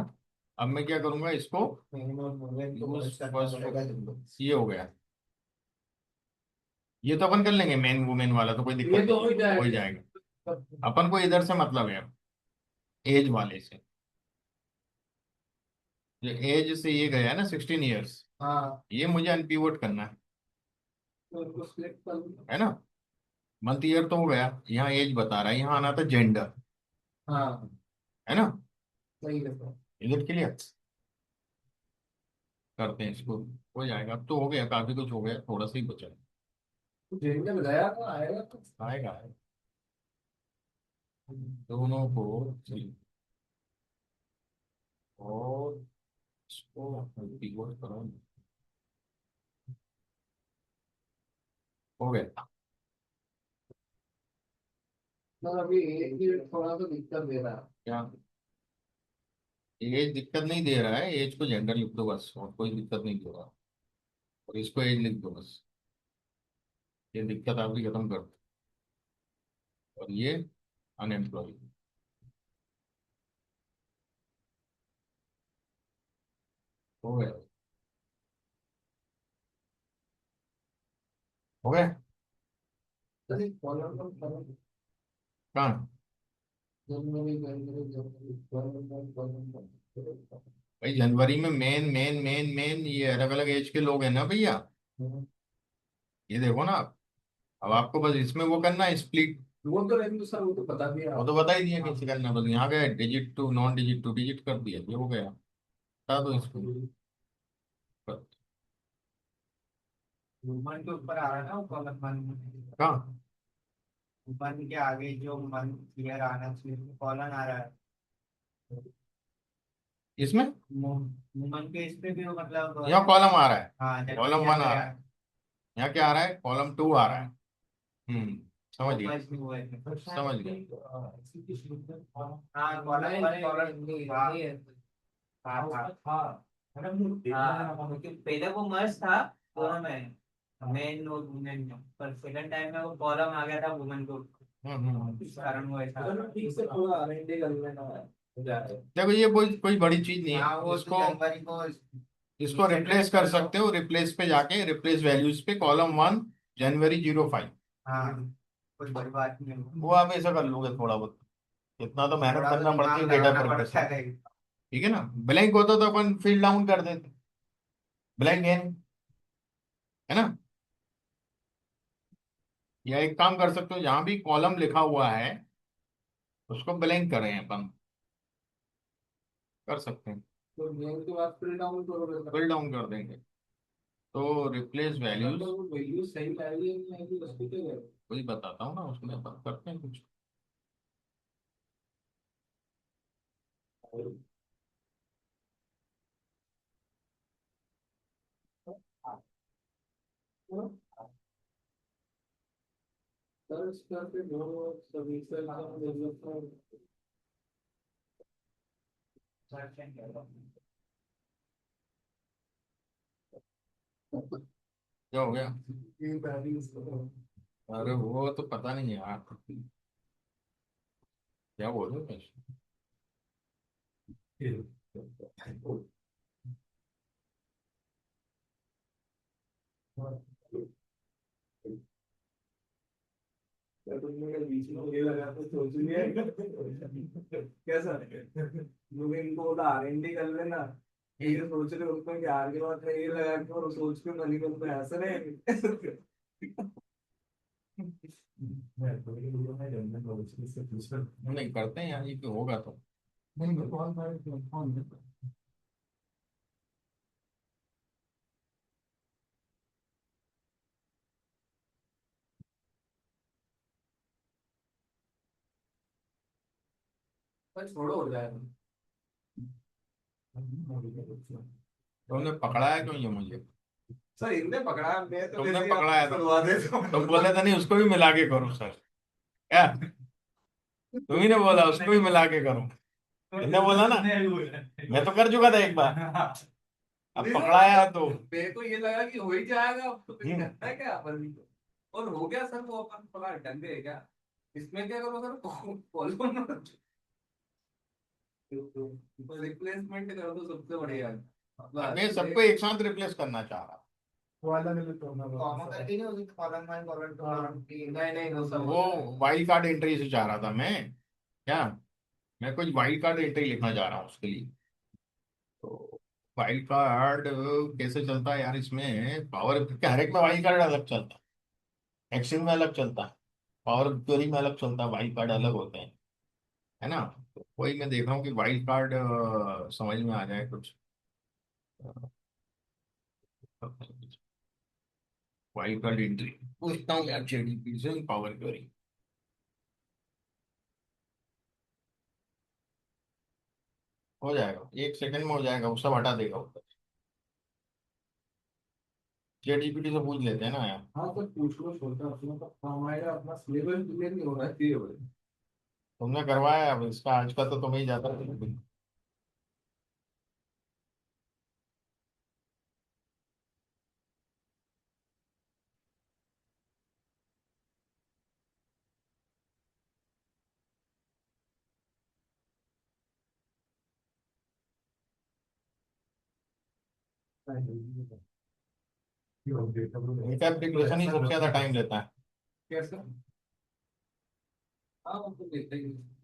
अब मैं क्या करूंगा इसको, मिनिमम मूवमेंट को यूज मर्ज करना फर्स्ट, पड़ेगा तुमको। ये हो गया। ये तो अपन कर लेंगे, मेन वुमेन वाला तो कोई ये दिक्कत तो नहीं हो है, ही हो ही जाएगा। जाएगा। अपन को इधर से मतलब है, एज वाले से। ये एज से ये गया है ना 16 ईयर्स, हाँ ये मुझे अनपिवट करना तो इसको सिलेक्ट कर लो। है ना। मंथ ईयर तो हो गया, यहाँ एज बता रहा है, यहाँ आना था जेंडर, हाँ है ना। सही है सर। इधर क्लियर करते हैं इसको, हो जाएगा। अब तो हो गया, काफी कुछ हो गया, थोड़ा सा ही बचा है। जेंडर गया तो आएगा तो। आएगा आएगा। दोनों को select और इसको पिवट करो, हो गया। मतलब अभी एक ही थोड़ा सा दिक्कत दे रहा है। क्या एज दिक्कत नहीं दे रहा है, एज को जेंडर लिख दो बस, और कोई दिक्कत नहीं दे रहा। और इसको एज लिख दो बस, ये दिक्कत आपकी खत्म कर दो। और ये अनएम्प्लॉय, हो गया, हो गया। चलिए कॉलम कहाँ? जनवरी जनवरी जनवरी कॉलम भाई जनवरी में मेन मेन मेन मेन ये अलग अलग एज के लोग हैं ना भैया, ये देखो ना आप। अब आपको बस इसमें वो करना है स्प्लिट। वो तो रहेंगे सर, वो तो पता भी है वो तो आप। बता ही दिया कैसे करना है, बस यहाँ गए digit to non digit to digit कर दिया, ये हो गया। बता दो इसको। वुमन के ऊपर आ रहा है ना वो कॉलम वन। कहाँ? वुमन के आगे जो मंथ ईयर आना चाहिए कॉलम आ रहा है। इसमें वुमन के इस पे भी वो मतलब यहाँ कॉलम आ रहा है, हाँ कॉलम जनवरी 1 आ आ गया। रहा है। यहाँ क्या आ रहा है, कॉलम 2 आ रहा है। समझ वो गया, मर्ज नहीं हुए थे। समझ गया। हाँ कॉलम वन कॉलम नहीं हाँ नहीं है। हाँ हाँ क्योंकि पहले वो मर्ज था दोनों में, मेन और वुमेन में, पर सेकंड टाइम में वो कॉलम आ गया था वुमेन को, इस कारण वो ऐसा। चलो ठीक से थोड़ा R&D कर लेना है, हो जाएगा। देखो ये कोई कोई बड़ी चीज नहीं हाँ है वो तो इसको। जनवरी को इसको रिप्लेस कर सकते हो, रिप्लेस पे जाके रिप्लेस वैल्यूज पे कॉलम 1 जनवरी 05, हाँ कोई बड़ी बात नहीं है। वो आप ऐसा कर लोगे थोड़ा बहुत। इतना तो मेहनत थोड़ा तो करना पड़ती दिमाग है डेटा लगाना पड़ता प्रिपरेशन, है। ठीक है ना। ब्लैंक होता तो अपन फिल डाउन कर देते, ब्लैंक है नहीं, है ना। या एक काम कर सकते हो, जहां भी कॉलम लिखा हुआ है उसको ब्लैंक करें अपन, कर सकते हैं, तो मेल के बाद फिल डाउन करोगे सर। फिल डाउन कर देंगे। तो रिप्लेस मतलब वैल्यूज, वो वैल्यू सही आ रही है नहीं आई उसको क्या करें। वही बताता हूँ ना, उसमें अपन करते हैं कुछ। सर्च करके ढूंढो सभी से नाम डेवलपर। क्या हो गया? ये पहली इसको। अरे वो तो पता नहीं यार, क्या बोल रहे हो? क्या तुमने कल बीच में ये लगा तो सोच लिया कैसा लोग इनको R&D कर लेना ये सोच रहे होते हैं कि आगे बात में ये लगा के और सोच के नली में हंस रहे हैं। मैं तो ये वीडियो में जनरल नॉलेज से पूछ रहा हूँ। नहीं करते हैं यार, ये तो होगा तो। नहीं मेरे को हमारे फोन में पर छोड़ो हो जाएगा। तुमने पकड़ाया क्यों ये मुझे? सर इनने पकड़ा, मैं तो तुमने वैसे ही पकड़ाया आपको था, सुनवा देता हूँ। तुम बोले थे नहीं उसको भी मिला के करो सर, क्या तुम्ही ने बोला उसको भी मिला के करो? तुमने बोला ना, मैं तो कर चुका था एक बार, अब नहीं सर, पकड़ाया तो। मेरे को ये लगा कि हो ही जाएगा, अब तो कुछ हम्म। करना है क्या अपन को। और हो गया सर, वो अपन थोड़ा ढंग है क्या। इसमें क्या करो सर, फॉलो ना, रिप्लेसमेंट कर दो सबसे बढ़िया है। मैं सबको एक साथ रिप्लेस करना चाह रहा वाला मिले तो ना कॉमन करके नहीं होगी, column one column two column three, नहीं नहीं वो हूँ। सब वो होता है। वाइल्ड कार्ड एंट्री से चाह रहा था मैं, क्या मैं कुछ वाइल्ड कार्ड एंट्री लिखना चाह रहा हूँ उसके लिए। तो वाइल्ड कार्ड कैसे चलता है यार इसमें, पावर के हर एक में वाइल्ड कार्ड अलग चलता है, एक्सेल में अलग चलता है, पावर क्वेरी में अलग चलता है, वाइल्ड कार्ड अलग होते हैं, है ना। तो वही मैं देख रहा हूँ कि वाइल्ड कार्ड समझ में आ जाए कुछ। वाइल्ड कार्ड एंट्री पूछता हूँ यार जेडीपी से, पावर क्वेरी हो जाएगा, 1 सेकंड में हो जाएगा, वो सब हटा देगा ऊपर। जेडीपीटी से पूछ लेते हैं ना यार। हाँ तो पूछ लो, छोटा अपना तो हमारा अपना सिलेबस क्लियर नहीं हो रहा है, ये बोले। तुमने करवाया, अब इसका आज का तो तुम्हें ही जाता है। इनका एप्लीकेशन ही सबसे ज्यादा टाइम लेता है। कैसे। हाँ वो तो देखते ही हैं।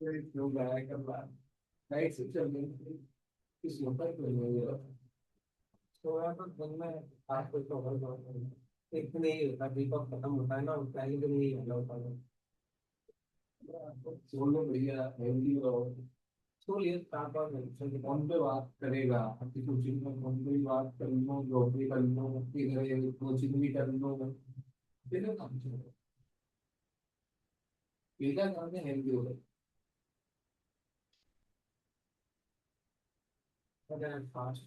क्यों गाया कर रहा है, लाइट से चल रही है, किस होता है कोई नहीं है। तो यार तो दिन में आपको तो हर एक दिन यही होता है, दीपक खत्म होता है ना, पहले दिन यही हल्ला होता है। सोलो बढ़िया हेल्दी रहो। तो ये स्टार्ट और फोन पे बात करेगा, आपकी कोचिंग में फोन पे भी बात कर लो, जॉब भी कर लो, इधर कोचिंग भी कर लो, बिना काम चलो, बिना काम में हेल्दी हो गए। फास्ट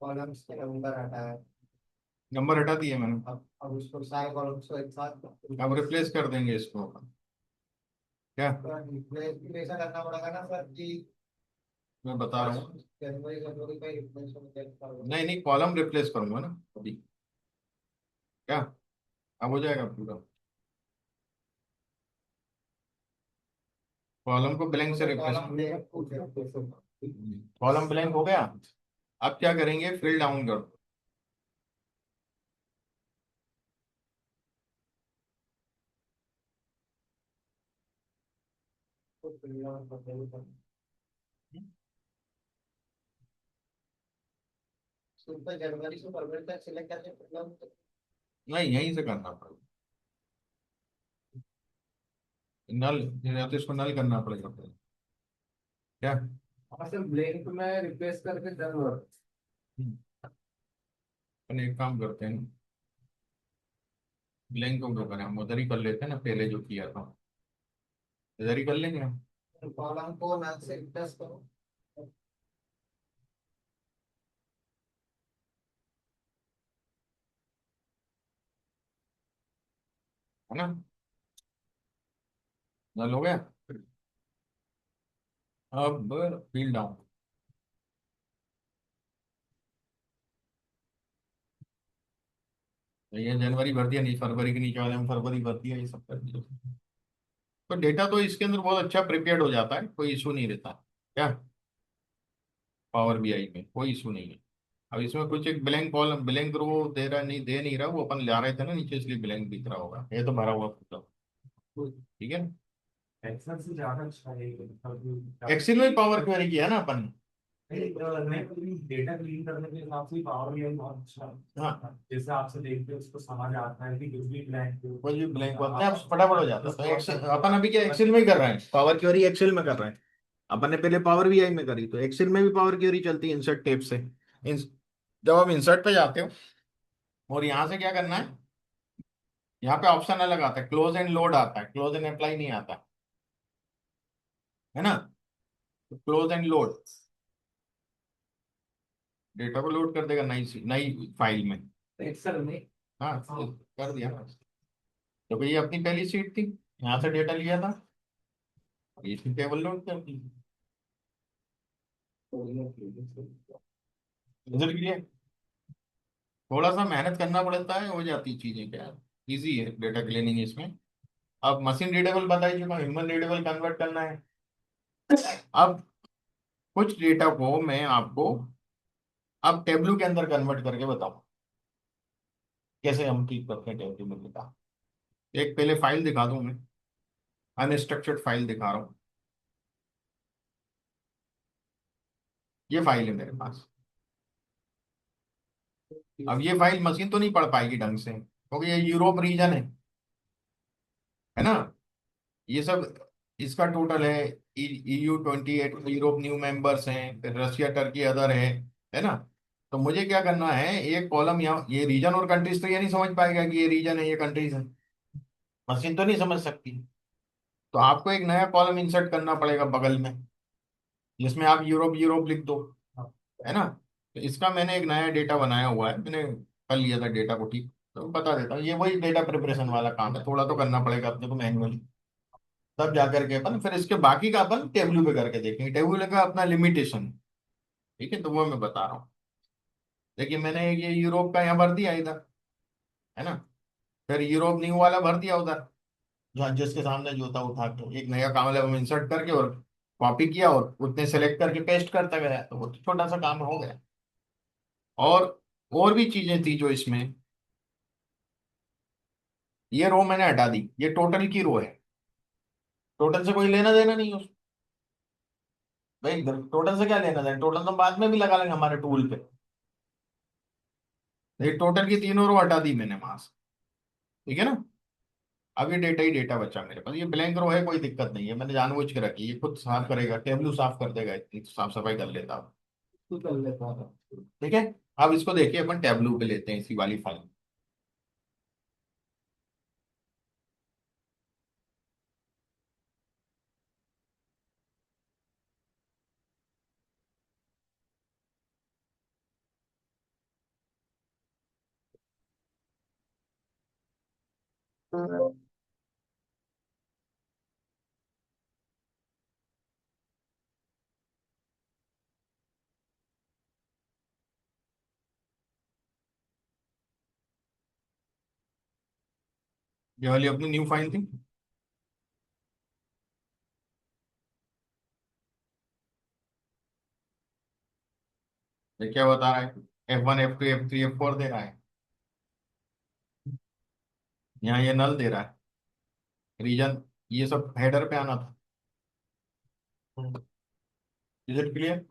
कॉलम्स के नंबर हटा है। नंबर हटा दिए मैंने, अब उसको सारे कॉलम्स को एक साथ अब रिप्लेस कर देंगे इसको। क्या ऐसा करना पड़ेगा ना सर कि मैं बता रहा हूँ, जनवरी जनवरी का रिप्लेस हो नहीं नहीं, कॉलम रिप्लेस करूंगा ना अभी। क्या अब हो जाएगा पूरा, कॉलम को ब्लैंक से रिप्लेस, कॉलम ब्लैंक हो गया। अब क्या करेंगे, फिल डाउन कर दो। जनवरी से फरवरी तक सिलेक्ट करके नहीं, यहीं से करना पड़ेगा, नल, या तो इसको नल करना पड़ेगा पहले। क्या सर ब्लैंक में रिप्लेस करके जनवरी अपन एक काम करते हैं, ब्लैंक को क्यों करें, हम उधर ही कर लेते हैं ना, पहले जो किया था इधर ही कर लेंगे हम। कॉलम को नल से रिप्लेस करो। है ना, नल हो गया। अब फिल डाउन, ये जनवरी भर दिया, नहीं फरवरी के नीचे वाले में फरवरी भर दिया, ये सब कर दिया। तो डेटा तो इसके अंदर बहुत अच्छा प्रिपेयर्ड हो जाता है, कोई इशू नहीं रहता। क्या पावर बीआई में कोई इशू नहीं है। अब इसमें कुछ एक ब्लैंक कॉलम, ब्लैंक रो दे रहा नहीं, दे नहीं रहा, वो अपन ले रहे थे ना नीचे, इसलिए ब्लैंक दिख रहा होगा, ये तो भरा हुआ पूरा। ठीक है, एक्सेल से ज्यादा अच्छा है एक्सेल में पावर क्वेरी किया ना अपन। डेटा क्लीन करने के हिसाब से पावर बीआई बहुत अच्छा है। हाँ, जैसे आपसे देखते हो उसको समझ आता है कि कुछ भी ब्लैंक कोई भी ब्लैंक होता है फटाफट हो जाता है। तो एक्सेल अपन अभी क्या एक्सेल में ही कर रहे हैं, पावर क्वेरी एक्सेल में कर रहे हैं। अपन ने पहले पावर बीआई में करी, तो एक्सेल में भी पावर क्वेरी चलती है इंसर्ट टैब से। जब आप इंसर्ट पे जाते हो और यहाँ से क्या करना है, यहाँ पे ऑप्शन अलग आता है, क्लोज एंड लोड आता है, क्लोज एंड अप्लाई नहीं आता है ना। तो क्लोज एंड लोड, डेटा को लोड कर देगा नई नई फाइल में। एक्सेल में हाँ कर दिया ना। तो ये अपनी पहली सीट थी, यहाँ से डेटा लिया था, ये थी टेबल लोड कर दी, इधर के लिए। थोड़ा सा मेहनत करना पड़ता है, हो जाती चीजें, क्या इजी है डेटा क्लीनिंग इसमें। अब मशीन रीडेबल बता ही चुका, ह्यूमन रीडेबल कन्वर्ट करना है। अब कुछ डेटा को मैं आपको अब टेबलू के अंदर कन्वर्ट करके बताऊं कैसे हम ठीक करते हैं टेबलू में डेटा। एक पहले फाइल दिखा दूं मैं, अनस्ट्रक्चर्ड फाइल दिखा रहा हूँ। ये फाइल है मेरे पास। अब ये फाइल मशीन तो नहीं पढ़ पाएगी ढंग से, क्योंकि ये यूरोप रीजन है ना। ये सब इसका टोटल है। EU 28 यूरोप न्यू मेंबर्स हैं, फिर रशिया टर्की अदर है ना। तो मुझे क्या करना है, एक कॉलम यहाँ, ये रीजन और कंट्रीज तो ये नहीं समझ पाएगा कि ये रीजन है ये कंट्रीज है, मशीन तो नहीं समझ सकती। तो आपको एक नया कॉलम इंसर्ट करना पड़ेगा बगल में, जिसमें आप यूरोप यूरोप लिख दो, है ना। तो इसका मैंने एक नया डेटा बनाया हुआ है, मैंने कर लिया था डेटा को ठीक। तो बता देता हूँ, ये वही डेटा प्रिपरेशन वाला काम है, थोड़ा तो करना पड़ेगा अपने को मैन्युअली। तब जाकर के अपन फिर इसके बाकी का अपन टेबलू पे करके देखेंगे, टेबलू का अपना लिमिटेशन। ठीक है, तो वो मैं बता रहा हूँ। देखिए मैंने ये यूरोप का यहाँ भर दिया इधर, है ना। फिर यूरोप न्यू वाला भर दिया उधर, जहाँ जिसके सामने जो था उठा के एक नया काम मतलब इंसर्ट करके और कॉपी किया और उतने सेलेक्ट करके पेस्ट करता गया, तो वो तो छोटा सा काम हो गया। और और भी चीजें थी जो इसमें, ये रो मैंने हटा दी, ये टोटल की रो है। टोटल से कोई लेना देना नहीं है भाई, टोटल से क्या लेना देना, टोटल तो बाद में भी लगा लेंगे हमारे टूल पे। ये टोटल की तीनों रो हटा दी मैंने वहां से, ठीक है ना। अब ये डेटा ही डेटा बचा मेरे पास, ये ब्लैंक रो है, कोई दिक्कत नहीं है, मैंने जानबूझ के रखी, ये खुद साफ करेगा, टेबलू साफ कर देगा, इतनी तो साफ सफाई कर लेता हूँ। तू कर लेता है। ठीक है। अब इसको देखिए अपन टेबलू पे लेते हैं इसी वाली फाइल। ये वाली अपनी न्यू फाइल थी। ये क्या बता रहा है, F1 F2 F3 F4 दे रहा है, यहाँ ये नल दे रहा है, रीजन ये सब हेडर पे आना था। Is it clear.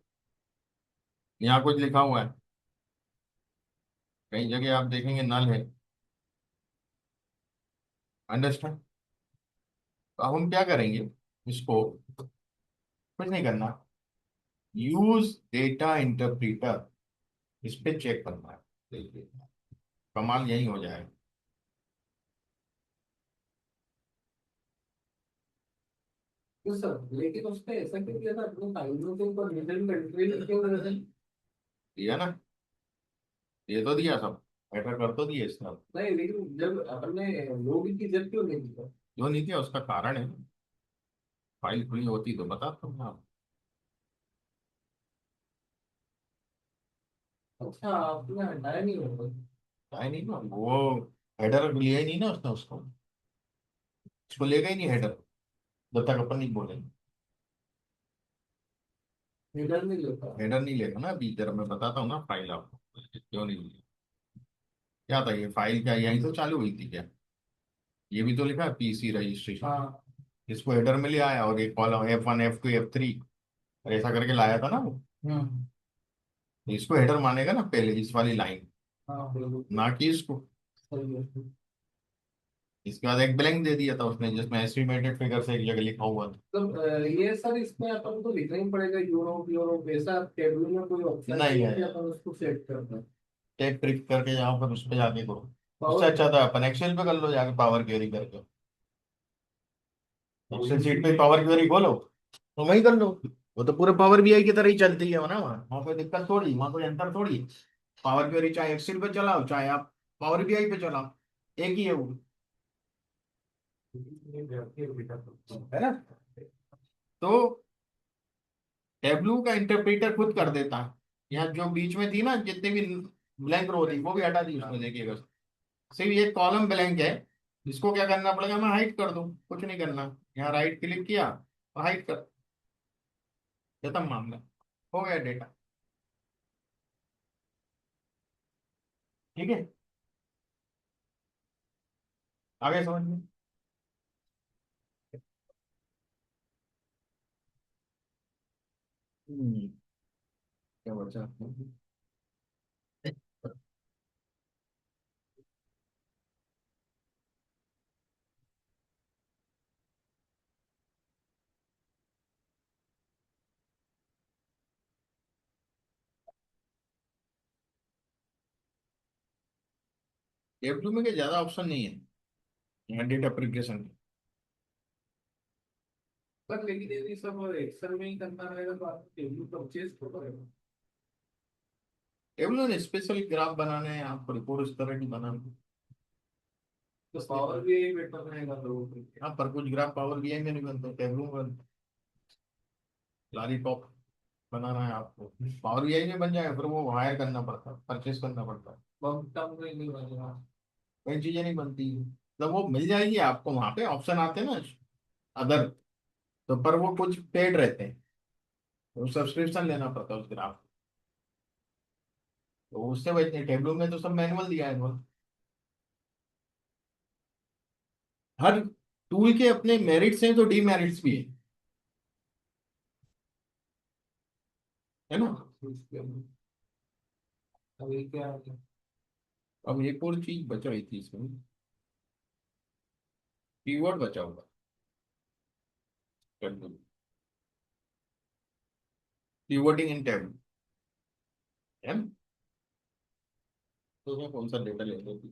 यहाँ कुछ लिखा हुआ है, कई जगह आप देखेंगे नल है। अंडरस्टैंड। तो अब हम क्या करेंगे, इसको कुछ नहीं करना, यूज डेटा इंटरप्रीटर, इस पे चेक करना है। देखिए कमाल यही हो जाएगा। तो सर लेकिन उसने ऐसा क्यों किया था, अपने फाइलों के ऊपर रीजन कंट्री क्यों कर रहे थे? दिया ना, ये तो दिया सब, हेडर कर तो दिए इसने। नहीं लेकिन जब अपने लोग की जब क्यों नहीं किया? जो नहीं दिया उसका कारण है, फाइल खुली होती तो बता तो ना। अच्छा आपने हटाया नहीं होगा। है नहीं ना वो, हेडर लिया ही नहीं ना उसने, उसको लेगा ही नहीं हेडर जब तक अपन नहीं बोलेंगे। रीडर नहीं लेता। हेडर नहीं लेगा ना, अभी जरा मैं बताता हूँ ना फाइल आपको क्यों नहीं लिया। क्या था ये फाइल, क्या यहीं तो चालू हुई थी क्या, ये भी तो लिखा है PC रजिस्ट्रेशन। हाँ। इसको हेडर में ले आया और एक कॉलम F1 F2 F3 और ऐसा करके लाया था ना वो। हम्म। तो इसको हेडर मानेगा ना पहले, इस वाली लाइन, हाँ बिल्कुल। ना कि इसको। सही है। इसके बाद एक ब्लैंक दे दिया था उसने, जिसमें एस्टिमेटेड फिगर से एक जगह लिखा हुआ था। तो ये सर इसमें अपन को लिखना ही पड़ेगा यूरोप यूरोप, ऐसा टेबल में कोई ऑप्शन नहीं नहीं है है, कि अपन उसको सेट करना है? टेक ट्रिक करके यहाँ पर उस पर जाके करो। उससे पावर। अच्छा था अपन एक्सेल पे कर लो जाके, पावर क्वेरी करके। एक्सेल शीट पे पावर क्वेरी खोलो तो वही कर लो। वो तो पूरे पावर BI की तरह ही चलती है ना, वहाँ कोई दिक्कत थोड़ी, वहाँ कोई अंतर थोड़ी। पावर क्वेरी चाहे एक्सेल पे चलाओ चाहे आप पावर BI पे चलाओ, एक ही है वो, है ना। तो टेबलू का इंटरप्रेटर खुद कर देता है। यहाँ जो बीच में थी ना जितने भी ब्लैंक रो थी वो भी हटा दी उसने, देखिएगा सिर्फ ये कॉलम ब्लैंक है। इसको क्या करना पड़ेगा, मैं हाइड कर दूं, कुछ नहीं करना, यहाँ राइट क्लिक किया और हाइड कर, खत्म मामला, हो गया डेटा। ठीक है, आगे समझ में। क्या बचा, टेबल में क्या ज्यादा ऑप्शन नहीं है यहाँ डेटा एप्लीकेशन। पर लेकिन यदि सब एक्सेल में ही करना रहेगा तो आपको टेबल परचेज तो करेगा। टेबल में स्पेशल ग्राफ बनाने हैं आपको, रिपोर्ट इस तरह की बनानी। तो पावर भी बेटर रहेगा लोगों के लिए। हाँ, पर कुछ ग्राफ पावर बीआई में नहीं बनते, टेबल में बनते। लॉलीपॉप बनाना है आपको, पावर बीआई में बन जाएगा, फिर वो हायर करना पड़ता है, परचेस करना पड़ता है, बहुत कम में नहीं बनेगा। कई चीजें नहीं बनती। मतलब वो मिल जाएगी आपको, वहां पे ऑप्शन आते हैं ना अदर, तो पर वो कुछ पेड रहते हैं, तो सब्सक्रिप्शन लेना पड़ता है उस ग्राफ, तो उससे बचने। टेबलो में तो सब मैनुअल दिया है इन्होंने। हर टूल के अपने मेरिट्स हैं तो डीमेरिट्स भी है, है ना। अभी क्या है? अब एक और चीज बच रही थी इसमें, कीवर्ड बचा हुआ, कीवर्डिंग इन टेबल, है ना। तो उसमें कौन सा डेटा लेते थे।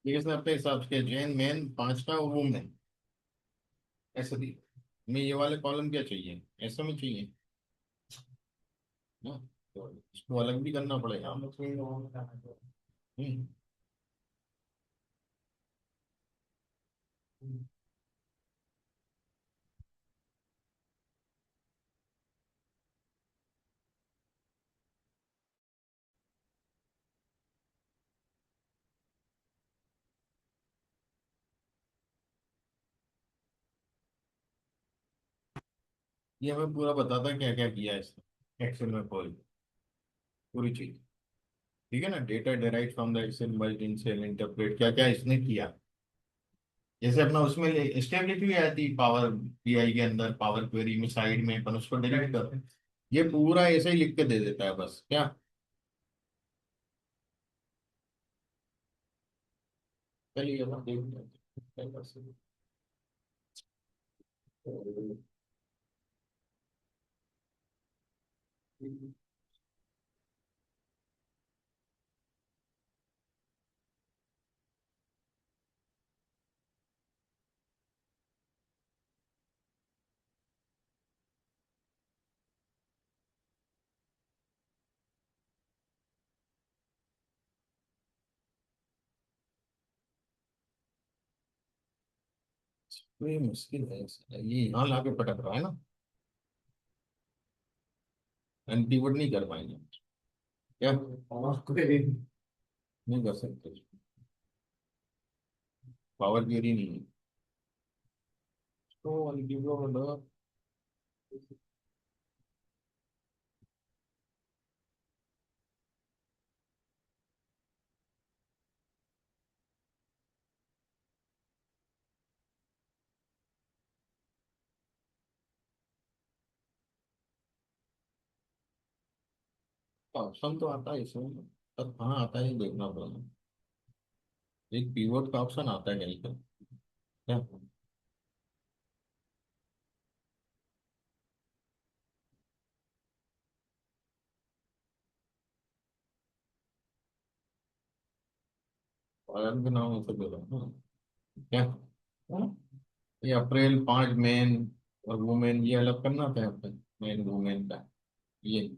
ये इसने अपने हिसाब से जैन मैन पांचटा वुमेन ऐसे दी। हमें ये वाले कॉलम क्या चाहिए, ऐसे में चाहिए ना, तो इसको अलग भी करना पड़ेगा। हम्म, ये हमें पूरा बताता है क्या क्या किया है इसने एक्सेल में, कॉल पूरी चीज। ठीक है ना, data derive from the Excel merged in cell interpret, क्या क्या इसने किया। जैसे अपना उसमें स्टेबिलिटी भी आती पावर बीआई के अंदर, पावर क्वेरी में साइड में अपन उसको डिलीट कर, ये पूरा ऐसे ही लिख के दे देता है बस क्या। चलिए अब देखते हैं क्या कर सकते हैं। तो ये मुश्किल है, ये यहाँ लाके पटक रहा है ना, एंड pivot नहीं कर पाएंगे क्या, और कोई नहीं कर सकते, पावर क्वेरी नहीं है तो pivot ऑप्शन तो आता है इसमें, पर कहाँ आता है ये देखना पड़ेगा। एक pivot का ऑप्शन आता है कहीं पर क्या, कॉलम के नाम ऐसे दे रहा हूँ क्या, ये अप्रैल 5 मेन और वुमेन ये अलग करना था अपन, मेन वुमेन का ये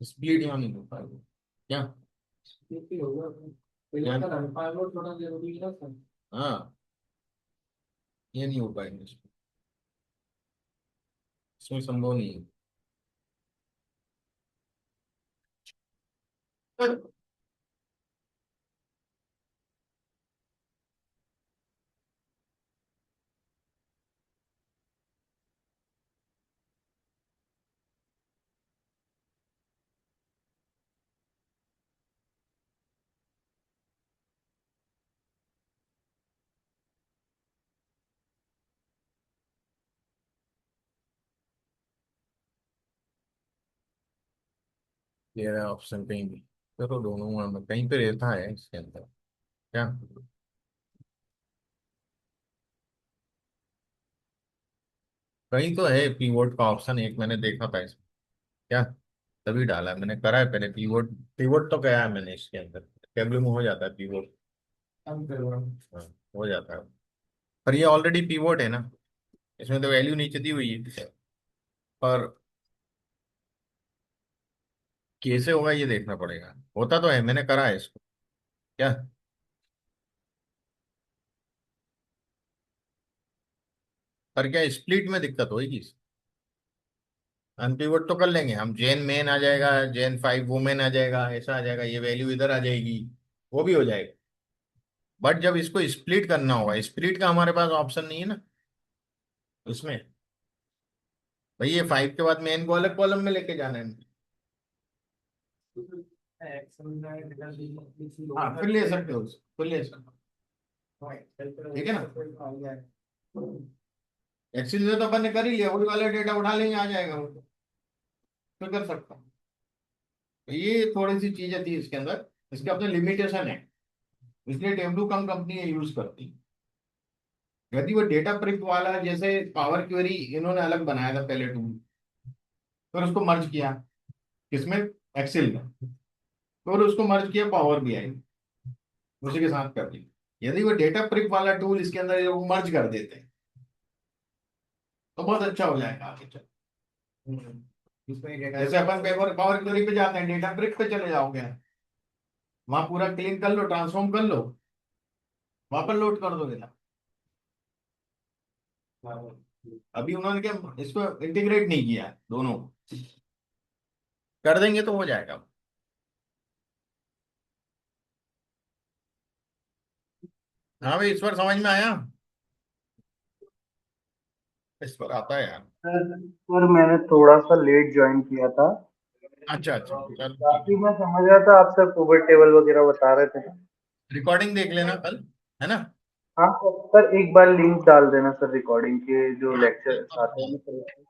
स्प्लिट यहाँ नहीं हो पाएगा क्या, भी होगा। पहले का पासवर्ड थोड़ा जरूरी है सर। हाँ ये नहीं हो पाएगा इसमें, इसमें संभव नहीं है। ये रहा ऑप्शन कहीं भी, चलो दोनों में कहीं पे रहता है इसके अंदर क्या, कहीं तो है पीवोट का ऑप्शन, एक मैंने देखा था इसमें क्या, तभी डाला मैंने, करा है पहले पीवोट, पीवोट तो गया है मैंने इसके अंदर, टेबल में हो जाता है पीवोट, हम करवा हाँ हो जाता है, पर ये ऑलरेडी पीवोट है ना, इसमें तो वैल्यू नीचे दी हुई है, पर कैसे होगा ये देखना पड़ेगा, होता तो है मैंने करा है इसको क्या, पर क्या स्प्लिट में दिक्कत होगी, अनपिवट तो कर लेंगे हम, जेन मेन आ जाएगा, जेन 5 वुमेन आ जाएगा, ऐसा आ जाएगा, ये वैल्यू इधर आ जाएगी, वो भी हो जाएगा, बट जब इसको स्प्लिट करना होगा, स्प्लिट का हमारे पास ऑप्शन नहीं है ना इसमें, भाई ये 5 के बाद मेन को अलग कॉलम में लेके जाना है, एक्सेल में डेटा हाँ फिर ले सकते हो उसको, फिर ले सकते हो, ठीक है ना, एक्सेल से तो अपन ने कर ही लिया, वही वाला डेटा उठा लेंगे आ जाएगा वो, फिर कर सकता हूँ, तो ये थोड़ी सी चीजें थी इसके अंदर, इसके अपने लिमिटेशन है, इसलिए टेबलू कम कंपनी यूज करती है। यदि वो डेटा प्रिप वाला जैसे पावर क्वेरी इन्होंने अलग बनाया था पहले टूल, फिर उसको मर्ज किया किसमें, एक्सेल में, फिर उसको मर्ज किया पावर बीआई उसी के साथ कर दिया, यदि वो डेटा प्रिप वाला टूल इसके अंदर वो मर्ज कर देते हैं तो बहुत अच्छा हो जाएगा आगे चल, इसमें डेटा जैसे अपन पेपर पावर क्वेरी पे जाते हैं, डेटा प्रिप पे चले जाओगे, वहां पूरा क्लीन कर लो, ट्रांसफॉर्म कर लो, वहां पर लोड कर दो डेटा, अभी उन्होंने क्या इसको इंटीग्रेट नहीं किया है, दोनों कर देंगे तो हो जाएगा। हाँ भाई इस बार समझ में आया, इस बार आता है यार, सर मैंने थोड़ा सा लेट ज्वाइन किया था। अच्छा अच्छा चल ठीक बाकी है, मैं समझ रहा था आप सर पिवट टेबल वगैरह बता रहे थे। रिकॉर्डिंग देख लेना कल, है ना, हाँ सर, एक बार लिंक डाल देना सर रिकॉर्डिंग के जो हाँ लेक्चर्स आते हैं ना सर।